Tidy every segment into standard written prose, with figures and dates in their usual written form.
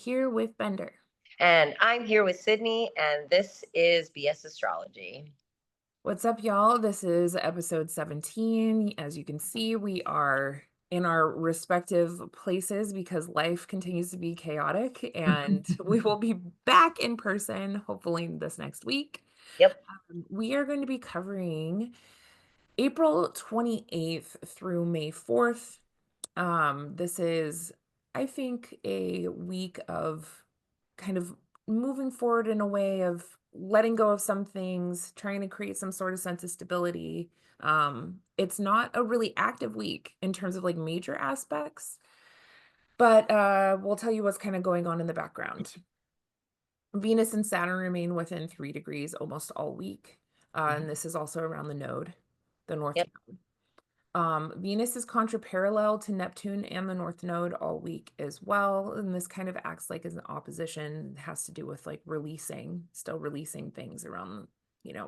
here with Bender. And I'm here with Sydney, and this is BS Astrology. What's up, y'all? This is episode 17. As you can see, we are in our respective places because life continues to be chaotic, and we will be back in person hopefully this next week. Yep. We are going to be covering April 28th through May 4th. This is, I think, a week of kind of moving forward in a way of letting go of some things, trying to create some sort of sense of stability. It's not a really active week in terms of like major aspects, but we'll tell you what's kind of going on in the background. Venus and Saturn remain within 3 degrees almost all week. And this is also around the node, the North Yep. Node. Venus is contraparallel to Neptune and the North Node all week as well. And this kind of acts like as an opposition. It has to do with like still releasing things around,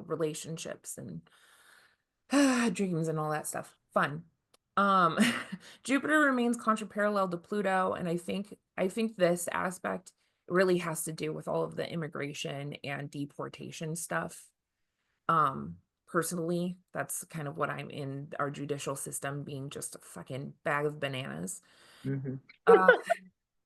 relationships and dreams and all that stuff. Fun. Um, Jupiter remains contraparallel to Pluto, and I think this aspect really has to do with all of the immigration and deportation stuff. Personally, that's kind of what I'm in our judicial system being just a fucking bag of bananas. hmm Uh,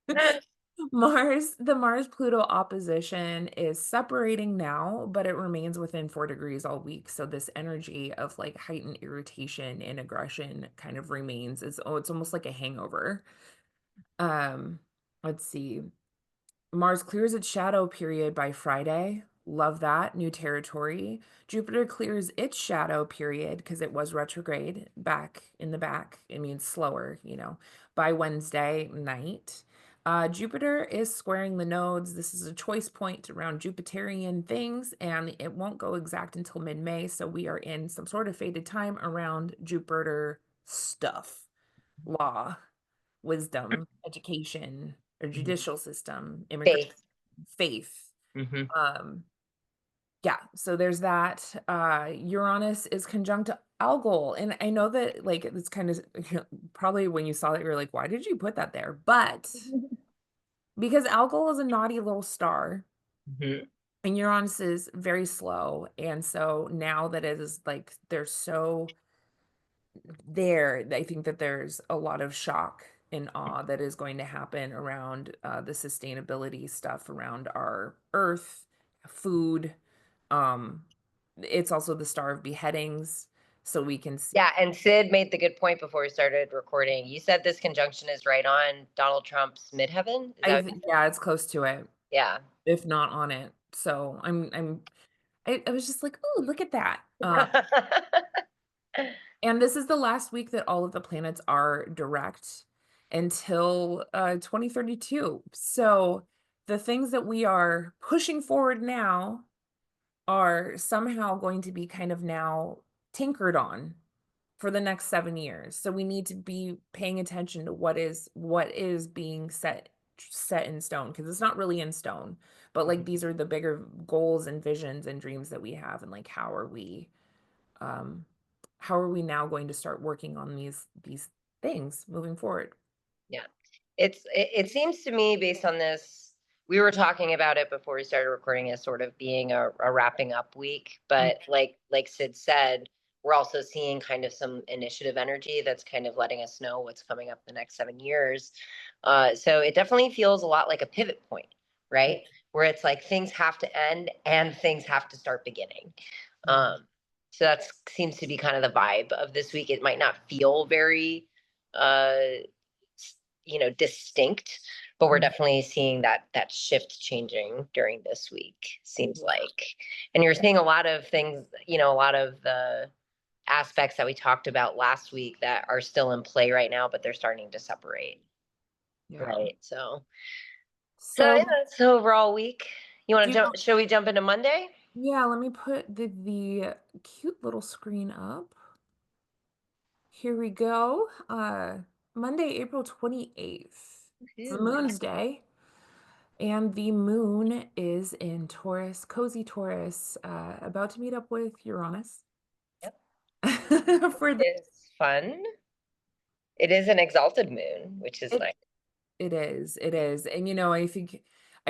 the Mars Pluto opposition is separating now, but it remains within 4 degrees all week. So this energy of like heightened irritation and aggression kind of remains. It's almost like a hangover. Um, let's see. Mars clears its shadow period by Friday. Love that. New territory. Jupiter clears its shadow period because it was retrograde back in the back. It means slower, by Wednesday night. Jupiter is squaring the nodes. This is a choice point around Jupiterian things, and it won't go exact until mid-May. So we are in some sort of faded time around Jupiter stuff, law, wisdom, education, or judicial system, immigration, Faith. faith. hmm Um, yeah, so there's that. Uranus is conjunct Algol. And I know that like it's kind of probably when you saw that, you're like, why did you put that there? But because Algol is a naughty little star hmm and Uranus is very slow. And so now that it is like they're so there, I think that there's a lot of shock and awe that is going to happen around the sustainability stuff around our earth, food. Um, it's also the star of beheadings, so we can see. Yeah, and Sid made the good point before we started recording. You said this conjunction is right on Donald Trump's midheaven. Is that what you Yeah, it's close to it, said? if not on it. So I was just like, oh, look at that. Yeah. And this is the last week that all of the planets are direct until 2032. So the things that we are pushing forward now are somehow going to be kind of now tinkered on for the next 7 years. So we need to be paying attention to what is being set in stone, because it's not really in stone, but like these are the bigger goals and visions and dreams that we have, and like um how are we now going to start working on these things moving forward? Yeah. It seems to me based on this, we were talking about it before we started recording as sort of being a wrapping up week, Mm. but like Sid said, we're also seeing kind of some initiative energy that's kind of letting us know what's coming up the next 7 years. So it definitely feels a lot like a pivot point, right? Where it's like things have to end and things have to start beginning. Mhm. So that seems to be kind of the vibe of this week. It might not feel very uh distinct, but we're Mhm. definitely seeing that shift changing during this week, seems like. And you're seeing a lot of things, a lot of the aspects that we talked about last week that are still in play right now, but they're starting to separate, Yeah. right? So So yeah, that's the overall week. You want do to you jump? want, Should we jump into Monday? yeah, let me put the cute little screen up. Here we go. Monday, April 28th. It's the Ooh. moon's day, and the moon is in Taurus, cozy Taurus, about to meet up with Uranus. Yep. For the It's fun. It is an exalted moon, which is it nice. It is, it is, and,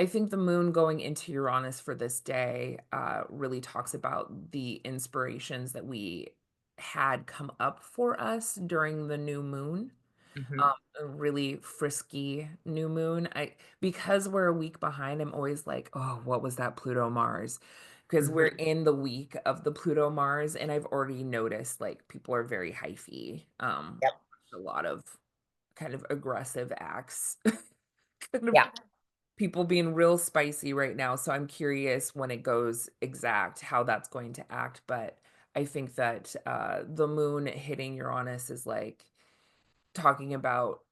I think the moon going into Uranus for this day, really talks about the inspirations that we had come up for us during the new moon, Hmm. a really frisky new moon. Because we're a week behind, I'm always like, "Oh, what was that Pluto Mars?" Because we're Hmm. in the week of the Pluto Mars, and I've already noticed, like, people are very hyphy, Yep. a lot of kind of aggressive acts. Kind of Yeah. people being real spicy right now, so I'm curious when it goes exact how that's going to act, but I think that, the moon hitting Uranus is, like, talking about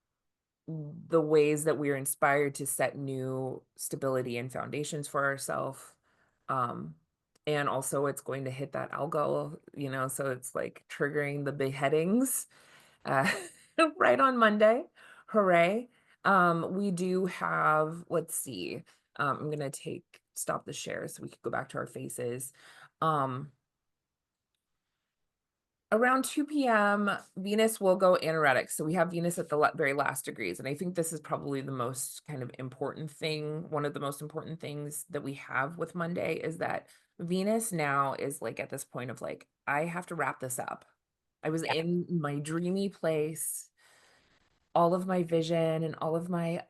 the ways that we are inspired to set new stability and foundations for ourselves. Um, and also it's going to hit that algo, so it's like triggering the beheadings uh, right on Monday. Hooray. We do have, let's see, I'm gonna stop the share so we could go back to our faces. Um, Around 2 p.m., Venus will go anaretic. So we have Venus at the very last degrees. And I think this is probably the most kind of important thing. One of the most important things that we have with Monday is that Venus now is like at this point of like, I have to wrap this up. I was Yeah. in my dreamy place, all of my vision and all of my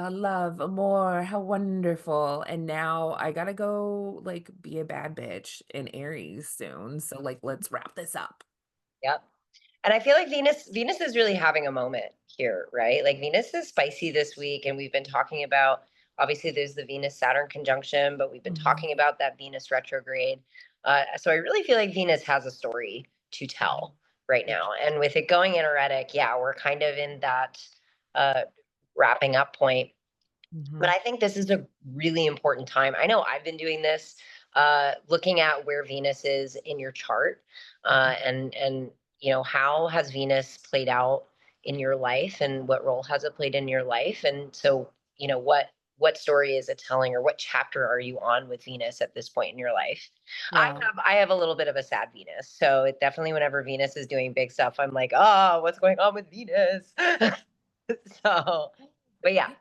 love, amor, how wonderful. And now I gotta go like be a bad bitch in Aries soon. So like let's wrap this up. Yep. And I feel like Venus is really having a moment here, right? Like Venus is spicy this week, and we've been talking about, obviously there's the Venus Saturn conjunction, but we've been Mhm. talking about that Venus retrograde. So I really feel like Venus has a story to tell right Yeah. now, and with it going energetic, yeah, we're kind of in that uh, wrapping up point. But Mhm. I think this is a really important time. I know I've been doing this, looking at where Venus is in your chart, Mhm. and how has Venus played out in your life, and what role has it played in your life, and so what story is it telling, or what chapter are you on with Venus at this point in your life? I Yeah. have I have a little bit of a sad Venus, so it definitely, whenever Venus is doing big stuff, I'm like, oh, what's going on with Venus? So, but yeah,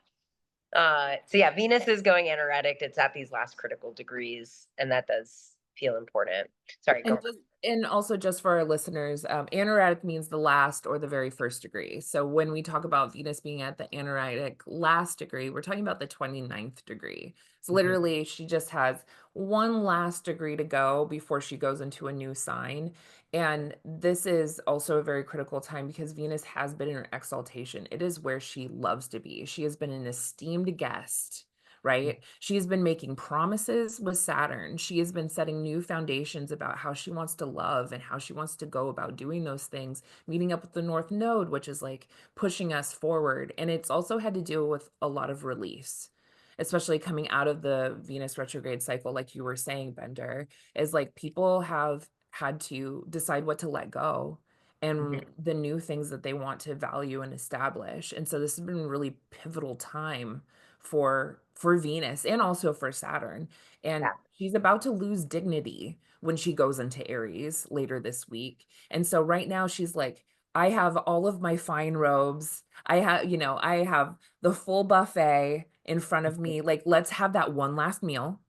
so yeah, Venus is going anoretic. It's at these last critical degrees, and that does feel important. Sorry, go. And also just for our listeners, anaretic means the last or the very first degree. So when we talk about Venus being at the anaretic last degree, we're talking about the 29th degree. So Mhm. literally she just has one last degree to go before she goes into a new sign. And this is also a very critical time because Venus has been in her exaltation. It is where she loves to be. She has been an esteemed guest, right? She has been making promises with Saturn. She has been setting new foundations about how she wants to love and how she wants to go about doing those things, meeting up with the North Node, which is like pushing us forward. And it's also had to deal with a lot of release, especially coming out of the Venus retrograde cycle, like you were saying, Bender, is like people have had to decide what to let go and Mhm. the new things that they want to value and establish. And so this has been a really pivotal time for Venus and also for Saturn. And Yeah. she's about to lose dignity when she goes into Aries later this week. And so right now she's like, I have all of my fine robes. I have the full buffet in front of Mhm. me. Like, let's have that one last meal.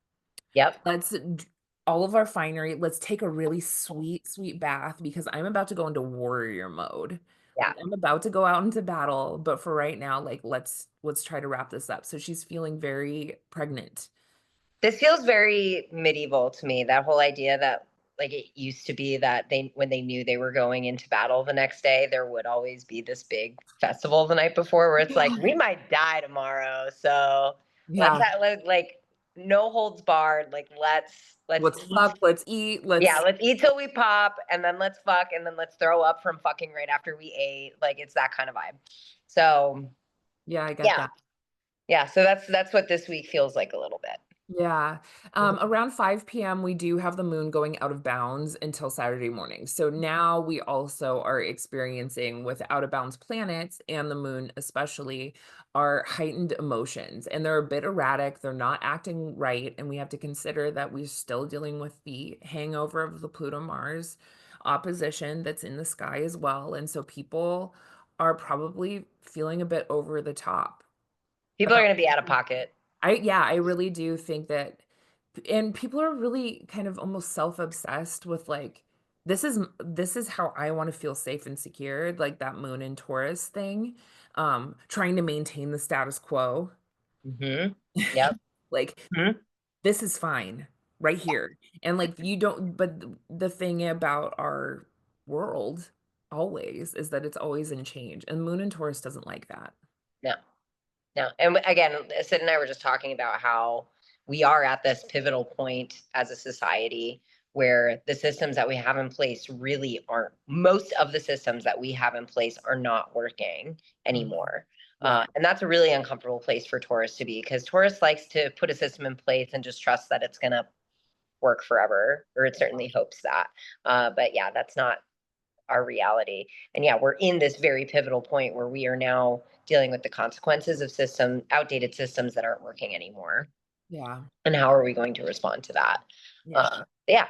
Yep. All of our finery. Let's take a really sweet, sweet bath because I'm about to go into warrior mode. Yeah. Like I'm about to go out into battle, but for right now, like let's try to wrap this up. So she's feeling very pregnant. This feels very medieval to me. That whole idea that, like, it used to be that they, when they knew they were going into battle the next day, there would always be this big festival the night before, where it's like, we might die tomorrow, so let's Yeah. have, like, no holds barred. Like, let's Let's eat. fuck, let's eat, Yeah, let's let's eat till we pop, and then let's fuck, and then let's throw up from fucking right after we ate. Like, it's that kind of vibe. So yeah, I get yeah, that. yeah. So that's what this week feels like a little bit. Yeah. Mhm. Around 5 p.m., we do have the moon going out of bounds until Saturday morning. So now we also are experiencing with out of bounds planets and the moon, especially, our heightened emotions. And they're a bit erratic. They're not acting right. And we have to consider that we're still dealing with the hangover of the Pluto Mars opposition that's in the sky as well. And so people are probably feeling a bit over the top. People are about going to be out of pocket. yeah, I really do think that, and people are really kind of almost self-obsessed with like, this is how I want to feel safe and secure, like that moon and Taurus thing, trying to maintain the status quo. Hmm. Yep. Like, Mhm. this is fine right here. And like you don't, but the thing about our world always is that it's always in change. And moon and Taurus doesn't like that. No. No. And again, Sid and I were just talking about how we are at this pivotal point as a society where the systems that we have in place really aren't, most of the systems that we have in place are not working Mhm. anymore. Yeah. And that's a really uncomfortable place for Taurus to be because Taurus likes to put a system in place and just trust that it's going to work forever, or it certainly hopes that. But yeah, that's not our reality. And yeah, we're in this very pivotal point where we are now dealing with the consequences of outdated systems that aren't working anymore. Yeah. And how are we going to respond to that? Yeah. Yeah.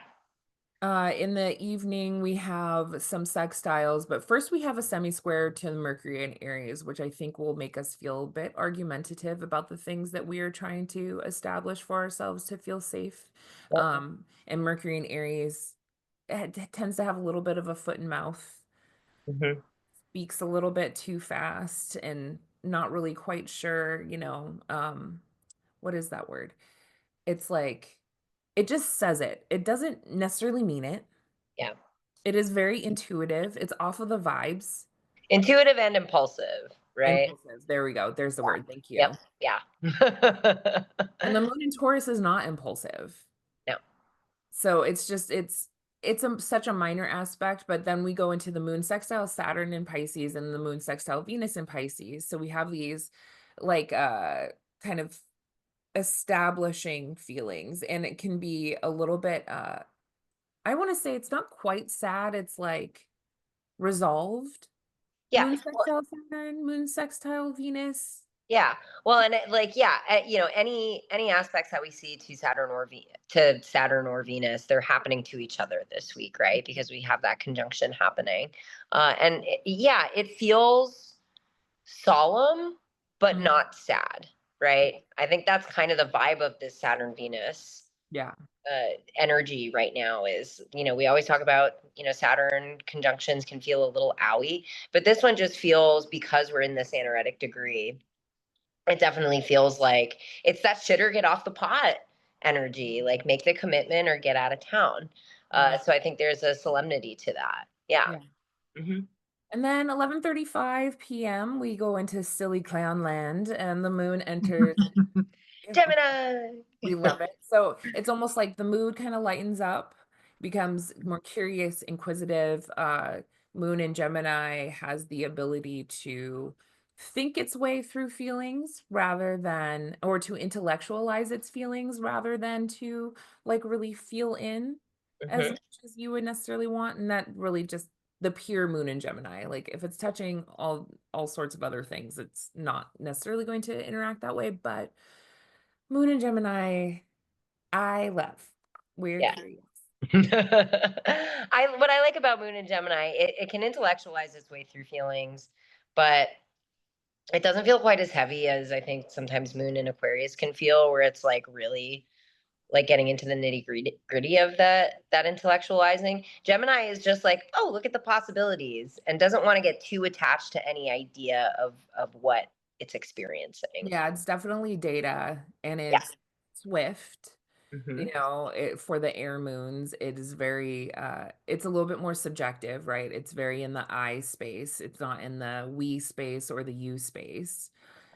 In the evening, we have some sextiles, but first we have a semi-square to Mercury and Aries, which I think will make us feel a bit argumentative about the things that we are trying to establish for ourselves to feel safe. Yep. And Mercury and Aries tends to have a little bit of a foot and mouth, Hmm. speaks a little bit too fast and not really quite sure, what is that word? It's like, it just says it. It doesn't necessarily mean it. Yeah. It is very intuitive. It's off of the vibes. Intuitive and impulsive, right? Impulsive. There we go. There's the word. Thank Yep. you. Yeah. And the moon in Taurus is not impulsive. No. So it's such a minor aspect, but then we go into the moon sextile Saturn in Pisces and the moon sextile Venus in Pisces. So we have these like kind of establishing feelings, and it can be a little bit I want to say it's not quite sad, it's like resolved. Yeah. Moon Well, sextile Saturn, moon sextile Venus. yeah. Well, and like, yeah, any aspects that we see to Saturn or Venus, they're happening to each other this week, right? Because we have that conjunction happening, yeah, it feels solemn, but Mhm. not sad, right? I think that's kind of the vibe of this Saturn Venus Yeah. energy right now. Is we always talk about Saturn conjunctions can feel a little owie, but this one just feels, because we're in this anaretic degree, it definitely feels like it's that shit or get off the pot energy, like make the commitment or get out of town. Yeah. So I think there's a solemnity to that. Yeah. Yeah. Hmm. And then 11:35 p.m. we go into silly clown land and the moon enters. Gemini. We love it. So it's almost like the mood kind of lightens up, becomes more curious, inquisitive. Moon in Gemini has the ability to think its way through feelings rather than, or to intellectualize its feelings rather than to like really feel in as Hmm. much as you would necessarily want. And that really just the pure moon in Gemini. Like if it's touching all sorts of other things, it's not necessarily going to interact that way, but Moon and Gemini, I love. We're Yeah. curious. I What I like about Moon and Gemini, it can intellectualize its way through feelings, but it doesn't feel quite as heavy as I think sometimes Moon and Aquarius can feel, where it's like really like getting into the nitty gritty of that intellectualizing. Gemini is just like, oh, look at the possibilities, and doesn't want to get too attached to any idea of what it's experiencing. Yeah, it's definitely data and Yeah. it's swift. Hmm. For the air moons, it is very it's a little bit more subjective, right? It's very in the I space. It's not in the we space or the you space.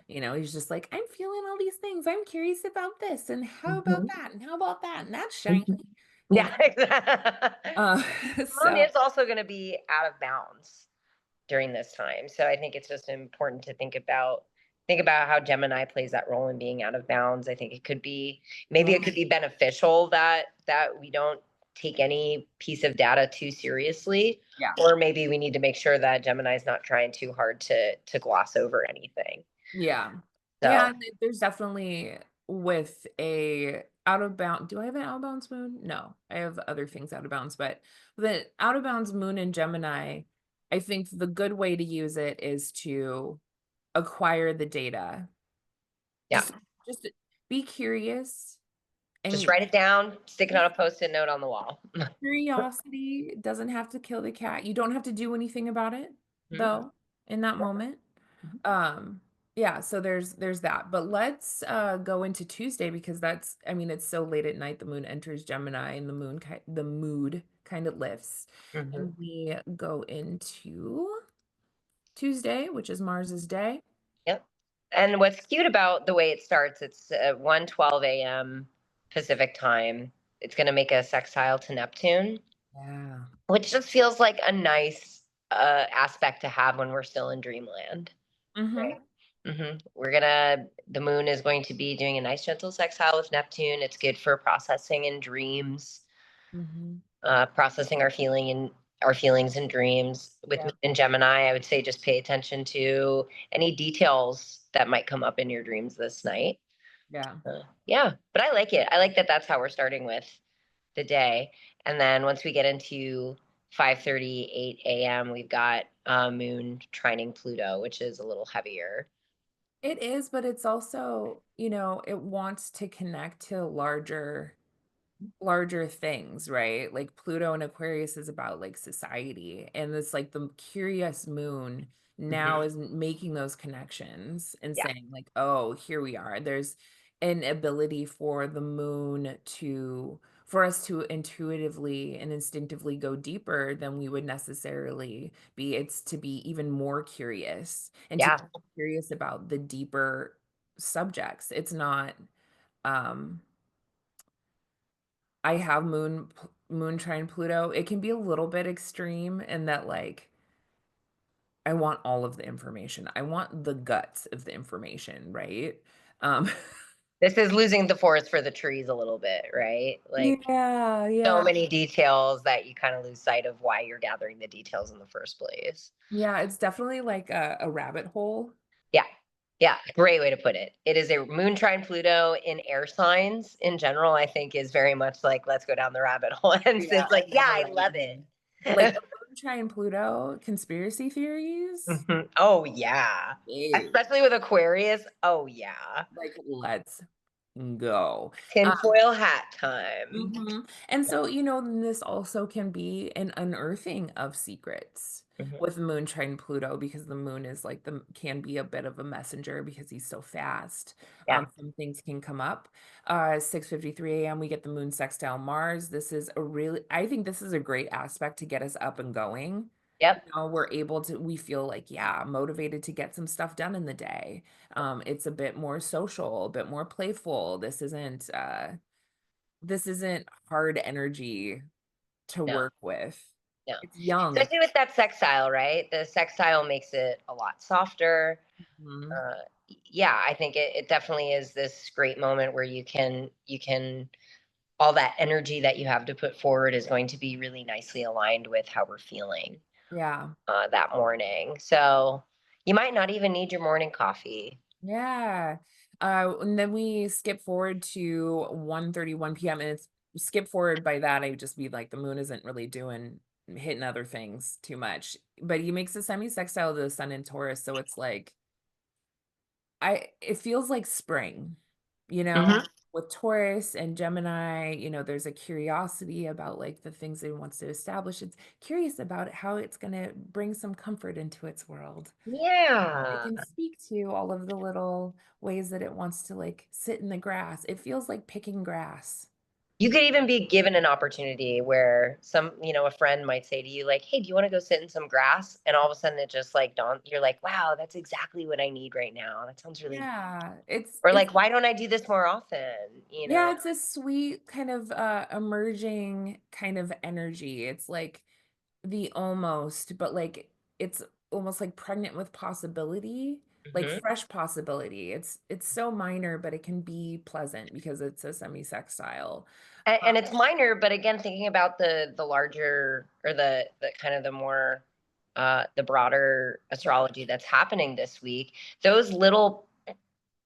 He's just like, I'm feeling all these things. I'm curious about this and how about Hmm. that and how about that? And that's shiny, Hmm. you know. Yeah, exactly. Uh Moon so is also going to be out of bounds during this time. So I think it's just important to think about how Gemini plays that role in being out of bounds. I think maybe it mhm. could be beneficial that we don't take any piece of data too seriously, Yeah. or maybe we need to make sure that Gemini is not trying too hard to gloss over anything. Yeah. Yeah, So and there's definitely with a out of bound. Do I have an out of bounds moon? No, I have other things out of bounds, but the out of bounds moon in Gemini, I think the good way to use it is to acquire the data Yeah. Just be curious Just and write it down, stick it on just a post-it note on the wall. curiosity doesn't have to kill the cat. You don't have to do anything about it Mhm. though in that moment. Mhm. Um, yeah, so there's that. But let's go into Tuesday because that's I mean it's so late at night the moon enters Gemini and the mood kind of lifts Mhm. and we go into Tuesday, which is Mars's day. Yep. And what's cute about the way it starts, it's 1:12 a.m. Pacific time. It's going to make a sextile to Neptune, Yeah. which just feels like a nice aspect to have when we're still in dreamland. Mm-hmm. Right. The moon is going to be doing a nice gentle sextile with Neptune. It's good for processing in dreams, Mm-hmm. processing our feelings and dreams. With Yeah. Moon in Gemini, I would say just pay attention to any details that might come up in your dreams this night. Yeah. Yeah, but I like it. I like that that's how we're starting with the day. And then once we get into 5:38 a.m., we've got Moon trining Pluto, which is a little heavier. It is, but it's also, it wants to connect to larger things, right? Like Pluto and Aquarius is about like society, and it's like the curious moon now Mhm. is making those connections and Yeah, saying like, oh, here we are. There's an ability for the moon for us to intuitively and instinctively go deeper than we would necessarily be. It's to be even more curious and to yeah. be curious about the deeper subjects. It's not um I have moon trine Pluto. It can be a little bit extreme in that like I want all of the information. I want the guts of the information, right? Um This is losing the forest for the trees a little bit, right? Like yeah, so yeah. many details that you kind of lose sight of why you're gathering the details in the first place. Yeah, it's definitely like a rabbit hole. Yeah. Yeah, great way to put it. It is a moon trine Pluto in air signs in general, I think is very much like, let's go down the rabbit hole. And Yeah, it's like, and yeah, never I let it love end. Like it. a moon trine Pluto conspiracy theories. Mhm. Oh, yeah. Ew. Especially with Aquarius. Oh, yeah. Like let's go. Tinfoil hat time. And so, this also can be an unearthing of secrets Mhm. with Moon trine Pluto because the moon is like can be a bit of a messenger because he's so fast. Yeah. Some things can come up. 6:53 a.m. we get the moon sextile Mars. I think this is a great aspect to get us up and going. Yep. We feel like, yeah, motivated to get some stuff done in the day. It's a bit more social, a bit more playful. This isn't hard energy to No. work with. No. It's young. Especially with that sextile, right? The sextile makes it a lot softer. Mhm. Uh, yeah, I think it definitely is this great moment where you can all that energy that you have to put forward is going to be really nicely aligned with how we're feeling Yeah. that morning. So you might not even need your morning coffee. Yeah. And then we skip forward to 1:31 p.m. and it's skip forward by that. I would just be like the moon isn't really hitting other things too much. But he makes a semi-sextile to the sun in Taurus, so it's like it feels like spring, you know, Hmm. with Taurus and Gemini, there's a curiosity about like the things it wants to establish. It's curious about how it's going to bring some comfort into its world. It Yeah. can speak to all of the little ways that it wants to like sit in the grass. It feels like picking grass. You could even be given an opportunity where a friend might say to you, like, hey, do you want to go sit in some grass? And all of a sudden it just like you're like, wow, that's exactly what I need right now. That sounds really, Yeah, it's or it's like, why don't I do this more often? yeah, it's a sweet kind of emerging kind of energy. It's like the almost, but like it's almost like pregnant with possibility, like Hmm. fresh possibility. It's so minor, but it can be pleasant because it's a semi-sextile. And it's minor, but again, thinking about the larger or the kind of the more the broader astrology that's happening this week, those little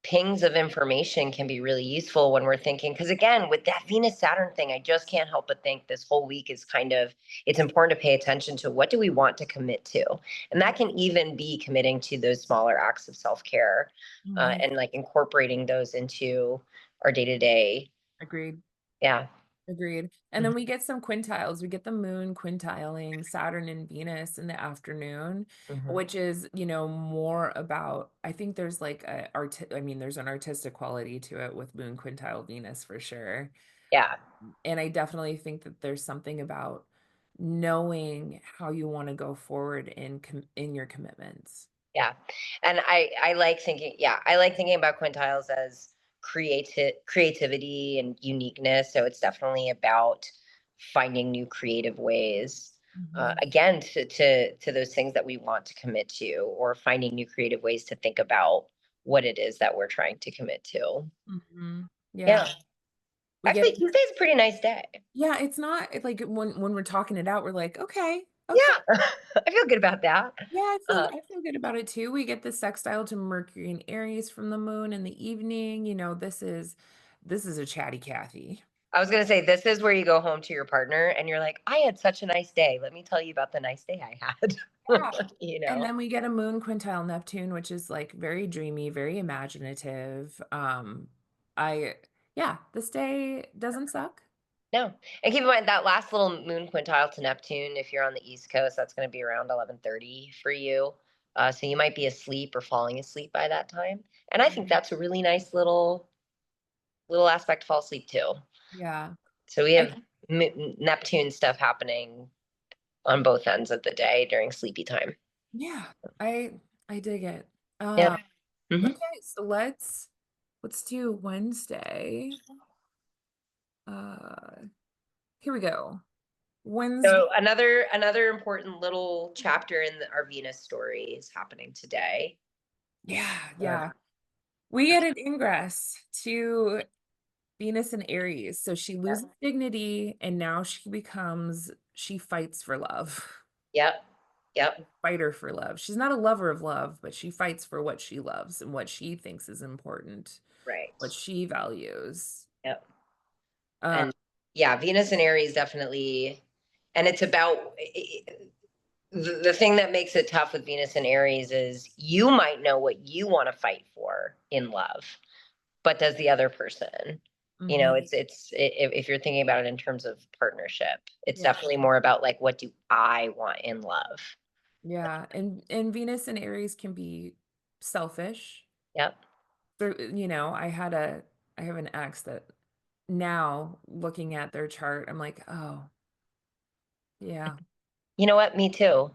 pings of information can be really useful when we're thinking, because again, with that Venus Saturn thing, I just can't help but think this whole week is kind of, it's important to pay attention to what do we want to commit to. And that can even be committing to those smaller acts of self-care, Mhm. and like incorporating those into our day-to-day. Agreed. Yeah. Agreed. And then we get some quintiles. We get the moon quintiling Saturn and Venus in the afternoon, Mhm. which is, more about, I think there's like I mean, there's an artistic quality to it with moon quintile Venus for sure. Yeah. And I definitely think that there's something about knowing how you want to go forward in your commitments. Yeah. And I like thinking, yeah, I like thinking about quintiles as creativity and uniqueness. So it's definitely about finding new creative ways. Mhm. Again, to those things that we want to commit to, or finding new creative ways to think about what it is that we're trying to commit to. Mhm. Yeah. Yeah. We get Actually, Tuesday's a pretty nice day. Yeah, it's not like when we're talking it out, we're like, okay, okay. Yeah. I feel good about that. Yeah, Uh, I feel good about it too. We get the sextile to Mercury and Aries from the moon in the evening. This is a chatty Cathy. I was gonna say, this is where you go home to your partner and you're like, I had such a nice day. Let me tell you about the nice day I had. Yeah. you And know? then we get a moon quintile Neptune, which is like very dreamy, very imaginative. I yeah, this day doesn't suck. No. And keep in mind that last little moon quintile to Neptune, if you're on the East Coast, that's gonna be around 11:30 for you. So you might be asleep or falling asleep by that time. And I think Mhm. that's a really nice little aspect to fall asleep to. Yeah. So we I have Neptune stuff happening on both ends of the day during sleepy time. yeah, I dig it. Yeah. Hmm. Okay, so let's do Wednesday. Uh Here we go. Wednesday. So another important little chapter in our Venus story is happening today. Yeah, Uh, yeah. We get an ingress to Venus and Aries. So she yeah. loses dignity and now she fights for love. Yep. Yep. Fighter for love. She's not a lover of love, but she fights for what she loves and what she thinks is important, Right. what she values. Yep. Uh, And yeah, Venus and Aries definitely, and it's about the thing that makes it tough with Venus and Aries is you might know what you want to fight for in love, but does the other person? mhm. If you're thinking about it in terms of partnership, it's Yeah. definitely more about like what do I want in love? Yeah. And Venus and Aries can be selfish. Yep. I have an ex that now looking at their chart, I'm like, oh, yeah. You know what? Me too.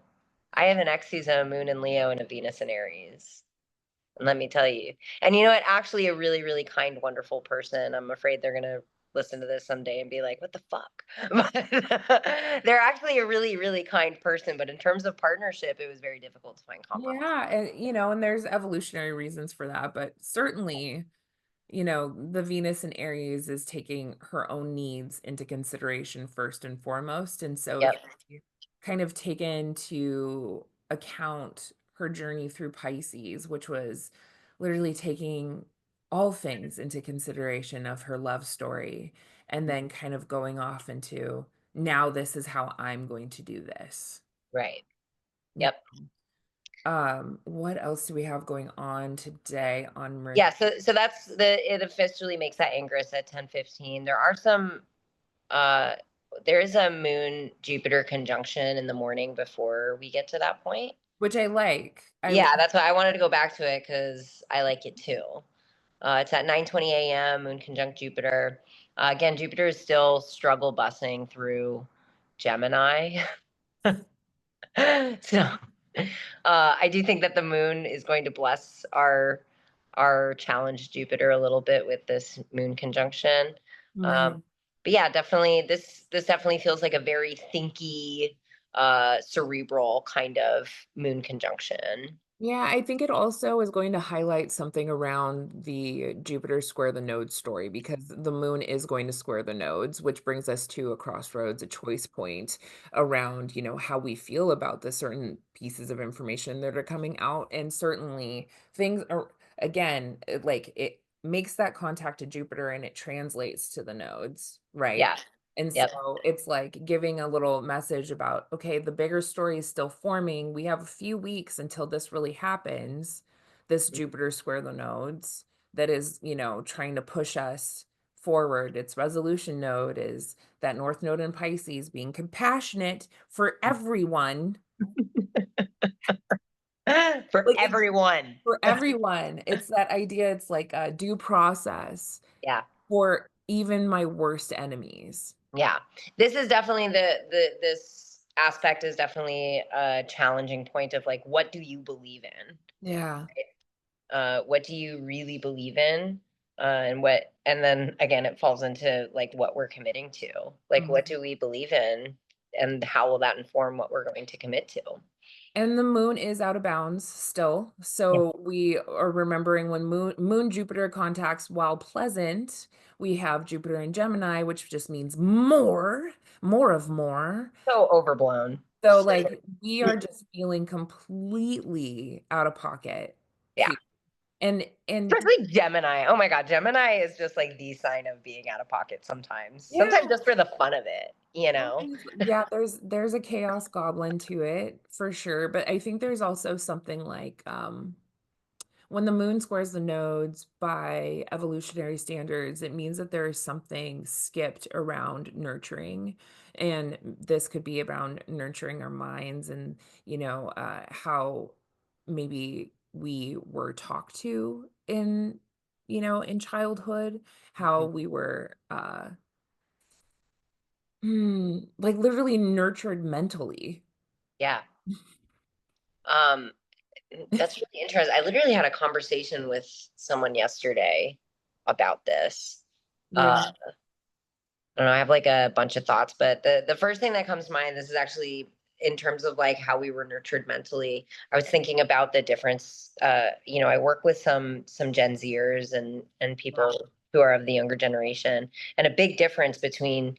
I have an ex who's a moon in Leo and a Venus in Aries. And let me tell you. And you know what? Actually, a really, really kind, wonderful person. I'm afraid they're going to listen to this someday and be like, what the fuck? But they're actually a really, really kind person. But in terms of partnership, it was very difficult to find compromise. Yeah, and there's evolutionary reasons for that, but certainly, the Venus in Aries is taking her own needs into consideration first and foremost. And so if Yep. you kind of take into account her journey through Pisces, which was literally taking all things into consideration of her love story, and then kind of going off into now this is how I'm going to do this. Right. Yeah. Yep. What else do we have going on today on Yeah. Mercury? So that's it officially makes that ingress at 10:15. Uh, there is a moon Jupiter conjunction in the morning before we get to that point. Which I like. Yeah, that's why I wanted to go back to it because I like it too. It's at 9:20 a.m. Moon conjunct Jupiter. Again, Jupiter is still struggle bussing through Gemini. So I do think that the moon is going to bless our challenge Jupiter a little bit with this moon conjunction. Um, Right. but yeah, definitely this definitely feels like a very thinky, cerebral kind of moon conjunction. Yeah, I think it also is going to highlight something around the Jupiter square the nodes story because the moon is going to square the nodes, which brings us to a crossroads, a choice point around, how we feel about the certain pieces of information that are coming out. And certainly things are, again, like it makes that contact to Jupiter and it translates to the nodes, right? Yeah. And Yep. so it's like giving a little message about, okay, the bigger story is still forming. We have a few weeks until this really happens, this Jupiter square the nodes that is, trying to push us forward. Its resolution node is that North Node in Pisces, being compassionate for everyone. For Like it's everyone. for everyone. It's that idea, it's like a due process Yeah. for even my worst enemies. Yeah. This is definitely this aspect is definitely a challenging point of like, what do you believe in? Yeah. What do you really believe in? And then again, it falls into like what we're committing to. Like, what Mhm. do we believe in? And how will that inform what we're going to commit to? And the moon is out of bounds still. Yeah. So we are remembering when moon Jupiter contacts, while pleasant, we have Jupiter in Gemini, which just means more of more. So overblown. So like we are just feeling completely out of pocket Yeah. here. And Especially Gemini. Oh my God. Gemini is just like the sign of being out of pocket sometimes. Sometimes yeah, just for the fun of it, you know? sometimes, yeah, there's a chaos goblin to it for sure, but I think there's also something like when the moon squares the nodes by evolutionary standards, it means that there is something skipped around nurturing. And this could be around nurturing our minds and, how maybe we were talked to in childhood, how Mhm. we were, like literally nurtured mentally. Yeah. Um, that's really interesting. I literally had a conversation with someone yesterday about this. Yeah. Uh, I don't know, I have like a bunch of thoughts, but the first thing that comes to mind, this is actually in terms of like how we were nurtured mentally. I was thinking about the difference. I work with some Gen Zers and Yeah. people who are of the younger generation, and a big difference between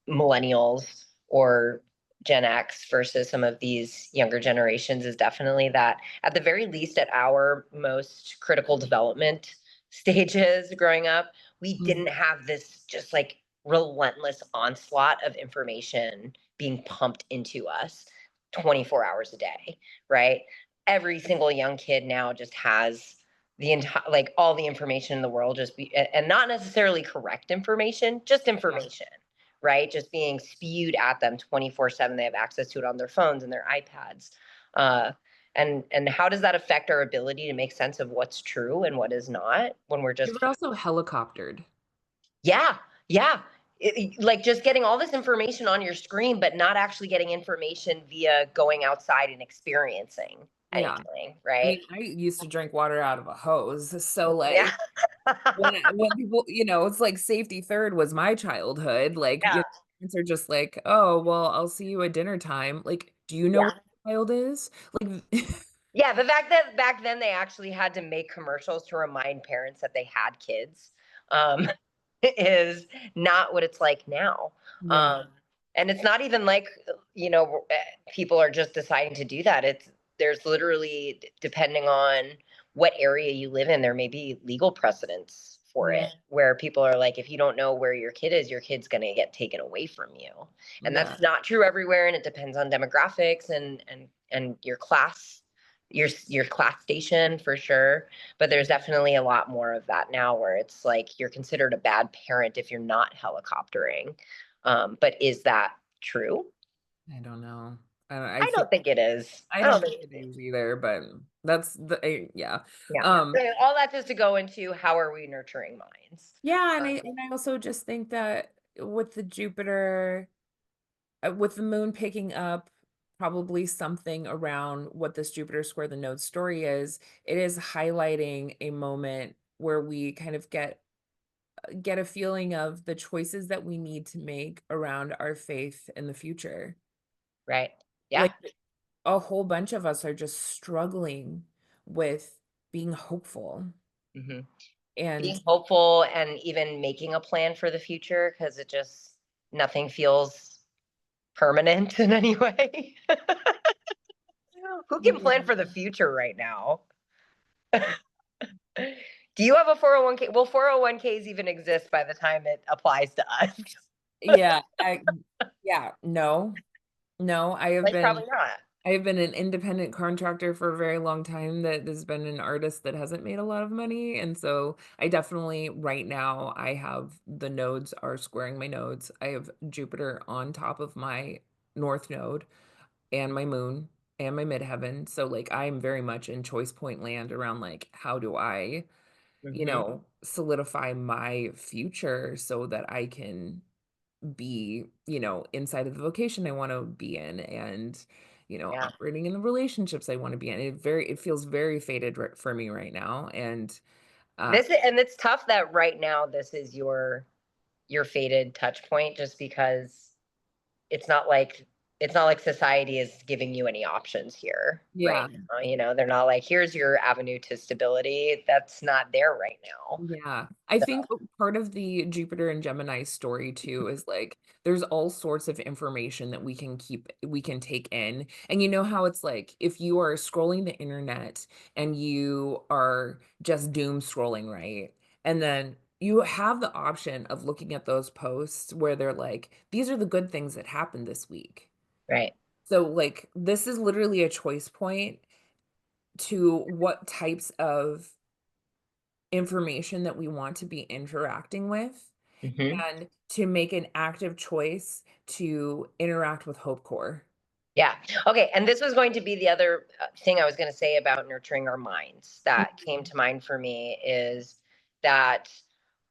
millennials or Gen X versus some of these younger generations is definitely that at the very least at our most critical development stages growing up, we Mhm. didn't have this just like relentless onslaught of information being pumped into us 24 hours a day, right? Every single young kid now just has the entire like all the information in the world just be and not necessarily correct information, just Yeah. information, right? Just being spewed at them 24/7. They have access to it on their phones and their iPads. Uh, and how does that affect our ability to make sense of what's true and what is not when we're We just were also helicoptered. yeah, yeah. Like just getting all this information on your screen, but not actually getting information via going outside and experiencing Yeah. anything, I right? mean, I used to drink water out of a hose. So Yeah. like when people, it's like safety third was my childhood. Like, Yeah. parents are just like, oh, well, I'll see you at dinner time. Like, do you know what Yeah. a child is? Like, Yeah, the fact that back then they actually had to make commercials to remind parents that they had kids, um, is not what it's like now. yeah, Um, and it's not even like, people are just deciding to do that. There's literally, depending on what area you live in, there may be legal precedents for yeah, it where people are like, if you don't know where your kid is, your kid's going to get taken away from you. And yeah. that's not true everywhere. And it depends on demographics and your class, your class station for sure. But there's definitely a lot more of that now where it's like you're considered a bad parent if you're not helicoptering. But is that true? I don't know. I I feel don't think it is. I I don't don't think think it it is. is either, but yeah. Yeah. Um, So all that just to go into how are we nurturing minds? yeah, and Um, I also just think that with the Jupiter, with the moon picking up probably something around what this Jupiter square the node story is, it is highlighting a moment where we kind of get a feeling of the choices that we need to make around our faith in the future. right. Yeah. Like a whole bunch of us are just struggling with being hopeful. Hmm. And Being hopeful and even making a plan for the future because it just nothing feels permanent in any way. Who can plan yeah, for the future right now? Do you have a 401k? Well, 401ks even exist by the time it applies to us. Yeah, yeah, no. No, Like, probably not. I have been an independent contractor for a very long time that has been an artist that hasn't made a lot of money, and so I definitely right now, I have the nodes are squaring my nodes. I have Jupiter on top of my north node and my moon and my midheaven, so, like, I'm very much in choice point land around, like, how do I, Hmm. solidify my future so that I can be, inside of the vocation I want to be in and, Yeah. operating in the relationships I want to be in. It feels very faded for me right now. And uh And it's tough that right now this is your fated touch point, just because it's not like it's not like society is giving you any options here right yeah. now. They're not like, here's your avenue to stability. That's not there right now. Yeah. I So, think part of the Jupiter and Gemini story too is like there's all sorts of information that we can take in. And you know how it's like if you are scrolling the internet and you are just doom scrolling, right? And then you have the option of looking at those posts where they're like, these are the good things that happened this week. right. So like this is literally a choice point to what types of information that we want to be interacting with Hmm. and to make an active choice to interact with Hope Core. Yeah. Okay. And this was going to be the other thing I was going to say about nurturing our minds that came Mhm. to mind for me is that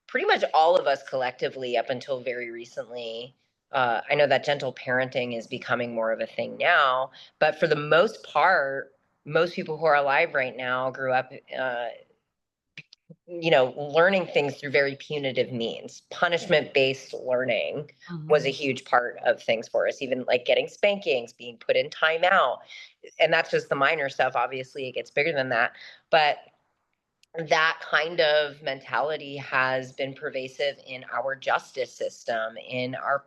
pretty much all of us collectively, up until very recently, I know that gentle parenting is becoming more of a thing now, but for the most part, most people who are alive right now grew up, learning things through very punitive means. Punishment based learning was a Mhm. huge part of things for us, even like getting spankings, being put in timeout. And that's just the minor stuff. Obviously, it gets bigger than that. But that kind of mentality has been pervasive in our justice system, in our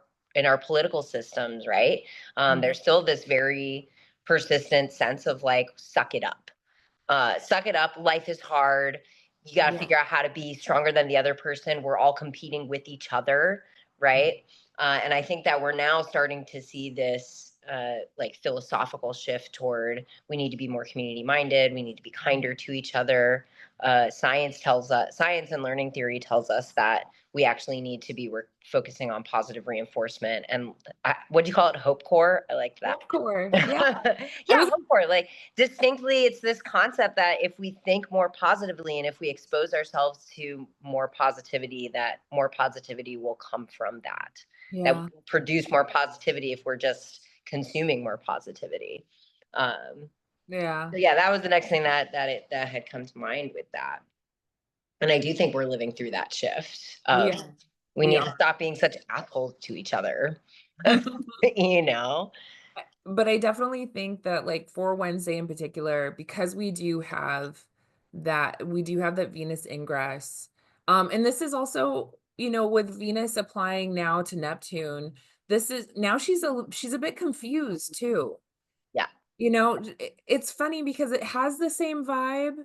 political systems, right? Mhm. There's still this very persistent sense of like, suck it up. Life is hard. You got to Yeah. figure out how to be stronger than the other person. We're all competing with each other, Mhm. right? And I think that we're now starting to see this like philosophical shift toward, we need to be more community minded. We need to be kinder to each other. Science and learning theory tells us that we actually need to be focusing on positive reinforcement. And what do you call it? Hope core. I like that. Hope Core. Yeah. I Yeah, was hope core. Like, distinctly, it's this concept that if we think more positively and if we expose ourselves to more positivity, that more positivity will come from that we yeah. will produce more positivity if we're just consuming more positivity. um Yeah. so yeah, that was the next thing that had come to mind with that. And I do think we're living through that shift of, Yeah. we We need to are. stop being such assholes to each other. you know But I definitely think that, like, for Wednesday in particular, because we do have that Venus ingress, and this is also, with Venus applying now to Neptune, this is now she's a bit confused too. yeah. It's funny because it has the same vibe,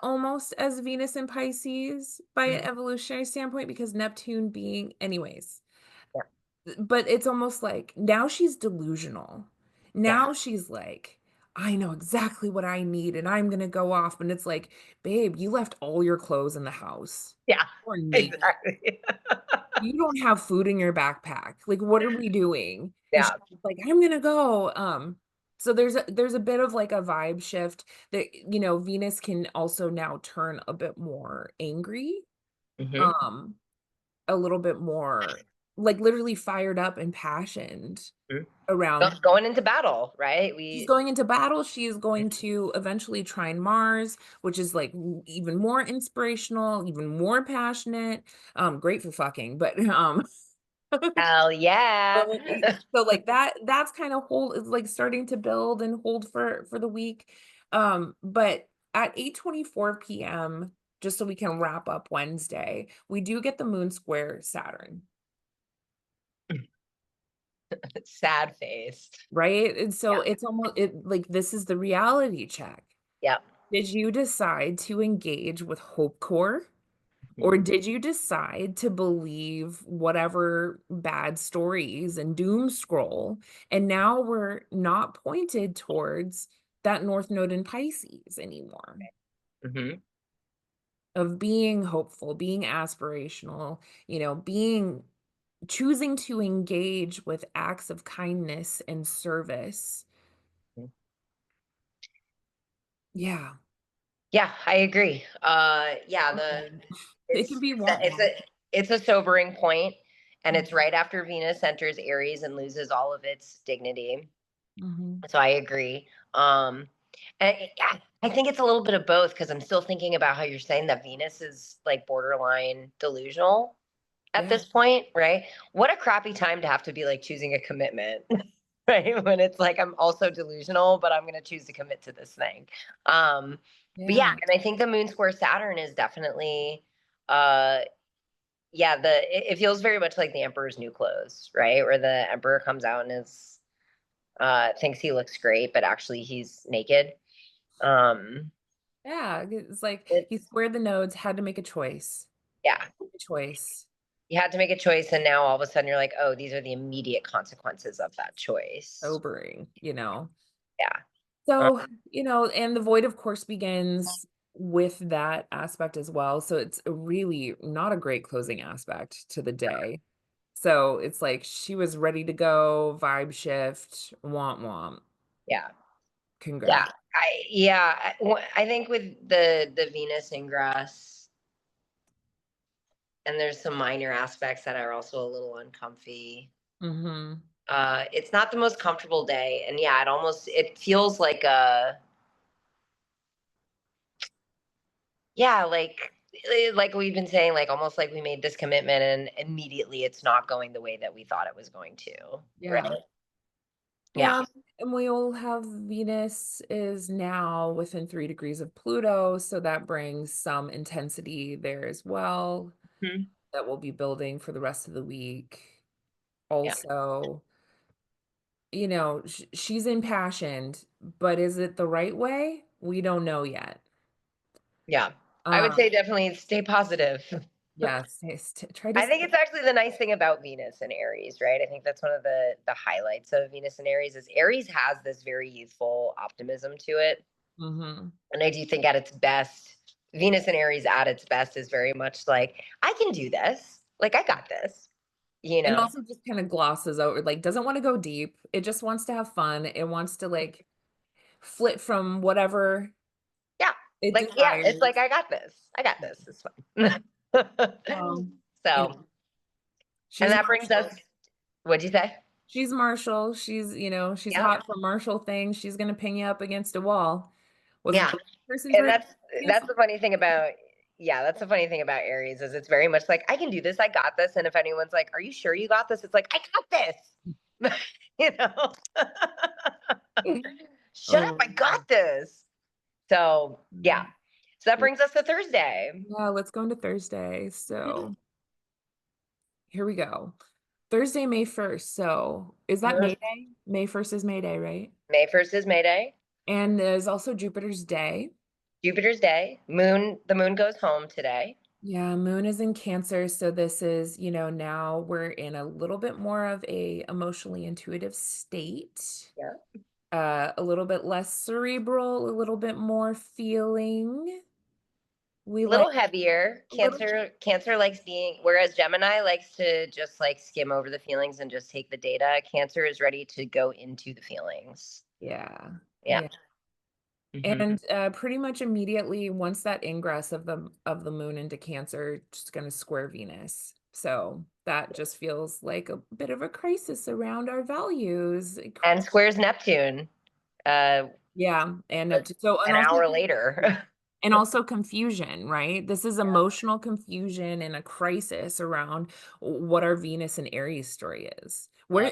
almost as Venus in Pisces by an Mhm. evolutionary standpoint because Neptune being anyways. Yeah. But it's almost like now she's delusional. Yeah. Now she's like, I know exactly what I need and I'm gonna go off. And it's like, babe, you left all your clothes in the house. Yeah. You're naked. Exactly. You don't have food in your backpack. Like, what are we doing? And she's Yeah. like, I'm gonna go. So there's a bit of like a vibe shift that, Venus can also now turn a bit more angry. Hmm. Um, a little bit more like literally fired up and passioned around Going into battle, right? she's We going into battle. She is going to eventually trine Mars, which is like even more inspirational, even more passionate. Great for fucking, but Hell yeah. so like that's kind of hold is like starting to build and hold for the week. But at 8:24 p.m., just so we can wrap up Wednesday, we do get the moon square Saturn. Sad faced. Right? And Yeah. so it's almost like this is the reality check. Yeah. Did you decide to engage with Hope Core? Or Mhm. did you decide to believe whatever bad stories and doom scroll? And now we're not pointed towards that North Node in Pisces anymore, Mhm. of being hopeful, being aspirational, being choosing to engage with acts of kindness and service. Yeah. Yeah, I agree. Yeah, Um, it can it's be it's a, it's whatnot. a it's a sobering point, and it's right after Venus enters Aries and loses all of its dignity. Mhm. So I agree. And I think it's a little bit of both because I'm still thinking about how you're saying that Venus is like borderline delusional at Yeah. this point, right? What a crappy time to have to be like choosing a commitment, right? When it's like I'm also delusional, but I'm going to choose to commit to this thing. Um, but yeah, Yeah. and I think the moon square Saturn is definitely, uh, yeah, it feels very much like the Emperor's new clothes, right? Where the Emperor comes out and is thinks he looks great, but actually he's naked. Um, Yeah. It's like he it's squared the nodes, had to make a choice. yeah, A choice. you had to make a choice, and now all of a sudden you're like, oh, these are the immediate consequences of that choice. Sobering. Yeah. Uh, So, and the void, of course, begins with that aspect as well. So it's a really not a great closing aspect to the day. So it's like she was ready to go, vibe shift, womp womp. yeah. Yeah. Congrats. I think with the Venus ingress, and there's some minor aspects that are also a little uncomfy. Mm-hmm. It's not the most comfortable day, and yeah, it feels like a yeah, like we've been saying, like almost like we made this commitment and immediately it's not going the way that we thought it was going to. Right. Yeah. Yeah. Yeah. And we all have Venus is now within 3 degrees of Pluto. So that brings some intensity there as well Mhm. that we'll be building for the rest of the week. Yeah. Also, she's impassioned, but is it the right way? We don't know yet. Yeah. I would Um, say definitely stay positive. yes, try to I think stay. it's actually the nice thing about Venus and Aries, right? I think that's one of the highlights of Venus and Aries is Aries has this very youthful optimism to it. Hmm. And I do think at its best, Venus and Aries at its best is very much like, I can do this. Like I got this, you And know? also just kind of glosses over, like doesn't want to go deep. It just wants to have fun. It wants to like flit from whatever Yeah. it Like, yeah, it's desires. like I got this. I got this. It's fine. Um, you know, So, and she's that brings us, Marshall. what'd you say? She's Marshall. She's Yeah. hot for Marshall things. She's gonna ping you up against a wall. Was Yeah. one person's And ready? that's the funny thing about yeah, that's the funny thing about Aries is it's very much like I can do this, I got this. And if anyone's like, "Are you sure you got this?" It's like, "I got this." you know. Shut up, Oh, I got this. So, yeah. mm. So that brings us to Thursday. Yeah, let's go into Thursday. Mhm. So here we go. Thursday, May 1st. So is that May Day? May 1st is May Day, right? May 1st is May Day, And there's also Jupiter's Day. Jupiter's Day. The moon goes home today. Yeah, moon is in Cancer. So this is, now we're in a little bit more of a emotionally intuitive state. Yeah. A little bit less cerebral, a little bit more feeling. We A like little heavier. a little, Cancer likes being whereas Gemini likes to just like skim over the feelings and just take the data. Cancer is ready to go into the feelings. yeah. Yeah. Yeah. Hmm. And pretty much immediately once that ingress of the moon into Cancer, just going to square Venus. So that just feels like a bit of a crisis around our values. And squares Neptune uh Yeah, and so an hour later. and also confusion, right? This is emotional confusion and a crisis around what our Venus and Aries story is. Yeah.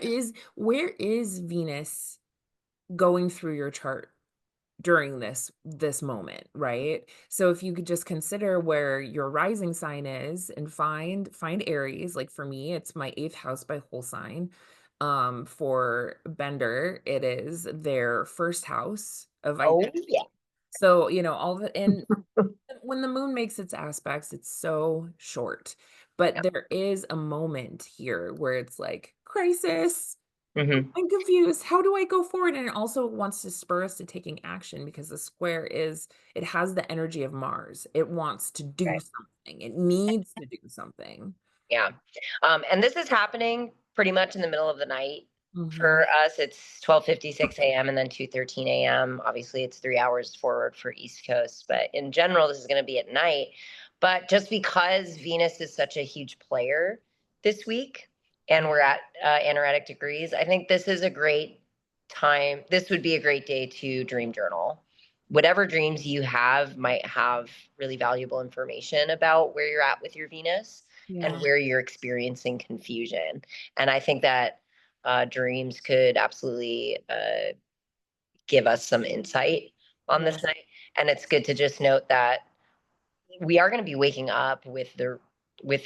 Where is Venus going through your chart during this moment, right? So if you could just consider where your rising sign is and find Aries, like for me, it's my eighth house by whole sign. For Bender, it is their first house of Oh identity. yeah. So, all the and when the moon makes its aspects, it's so short. But there is a moment here where it's like, crisis. Hmm. I'm confused. How do I go forward? And it also wants to spur us to taking action because the square it has the energy of Mars. It wants to do Right. something. It needs to do something. Yeah. And this is happening pretty much in the middle of the night. Mhm. For us, it's 12:56 a.m. and then 2:13 a.m. Obviously, it's 3 hours forward for East Coast, but in general, this is going to be at night. But just because Venus is such a huge player this week, and we're at anaretic degrees, I think this is a great time. This would be a great day to dream journal. Whatever dreams you have might have really valuable information about where you're at with your Venus and Yeah. where you're experiencing confusion. And I think that dreams could absolutely give us some insight on Yeah. this night. And it's good to just note that we are going to be waking up with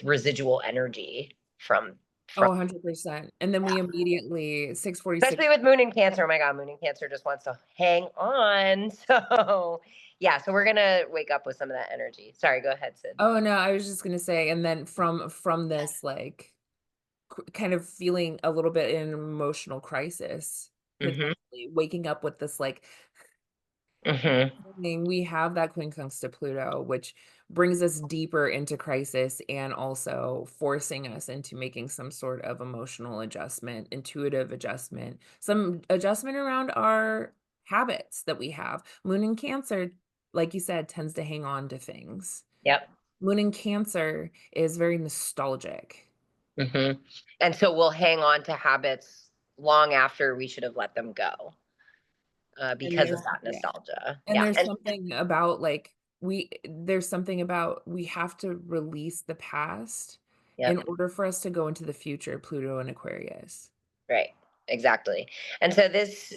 residual energy from Oh, 100%. And then we immediately 6:46. especially with Moon in Cancer. Oh my God, Moon in Cancer just wants to hang on. So yeah, so we're gonna wake up with some of that energy. Sorry, go ahead, Sid. Oh, no, I was just gonna say, and then from this, like, kind of feeling a little bit in an emotional crisis, Mm-hmm. potentially waking up with this, like, Mm-hmm. thing, we have that quincunx to Pluto, which brings us deeper into crisis and also forcing us into making some sort of emotional adjustment, intuitive adjustment, some adjustment around our habits that we have. Moon in Cancer, like you said, tends to hang on to things. Yep. Moon in Cancer is very nostalgic. Mm-hmm. And so we'll hang on to habits long after we should have let them go And because of that nostalgia. And Yeah. And there's something about we have to release the past in yep. order for us to go into the future, Pluto and Aquarius. Right. Exactly. And so this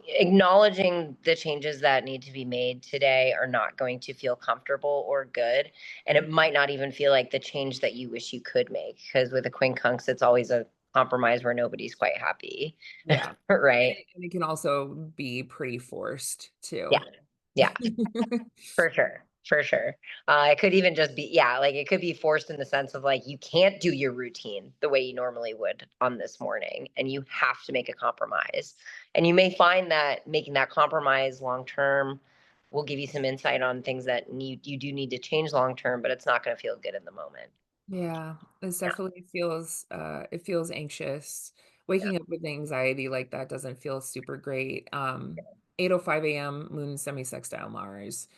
acknowledging the changes that need to be made today are not going to feel comfortable or good. And it might not even feel like the change that you wish you could make. Because with a quincunx, it's always a compromise where nobody's quite happy. Yeah. Right. And it can also be pretty forced Yeah. too. Yeah. For sure. For sure. It could even just be, yeah, like it could be forced in the sense of like you can't do your routine the way you normally would on this morning, and you have to make a compromise. And you may find that making that compromise long term will give you some insight on things that you do need to change long term, but it's not going to feel good in the moment. Yeah, Yeah. it feels anxious. Yeah. Waking up with anxiety like that doesn't feel super great. 8:05 a.m. moon semi-sextile Mars.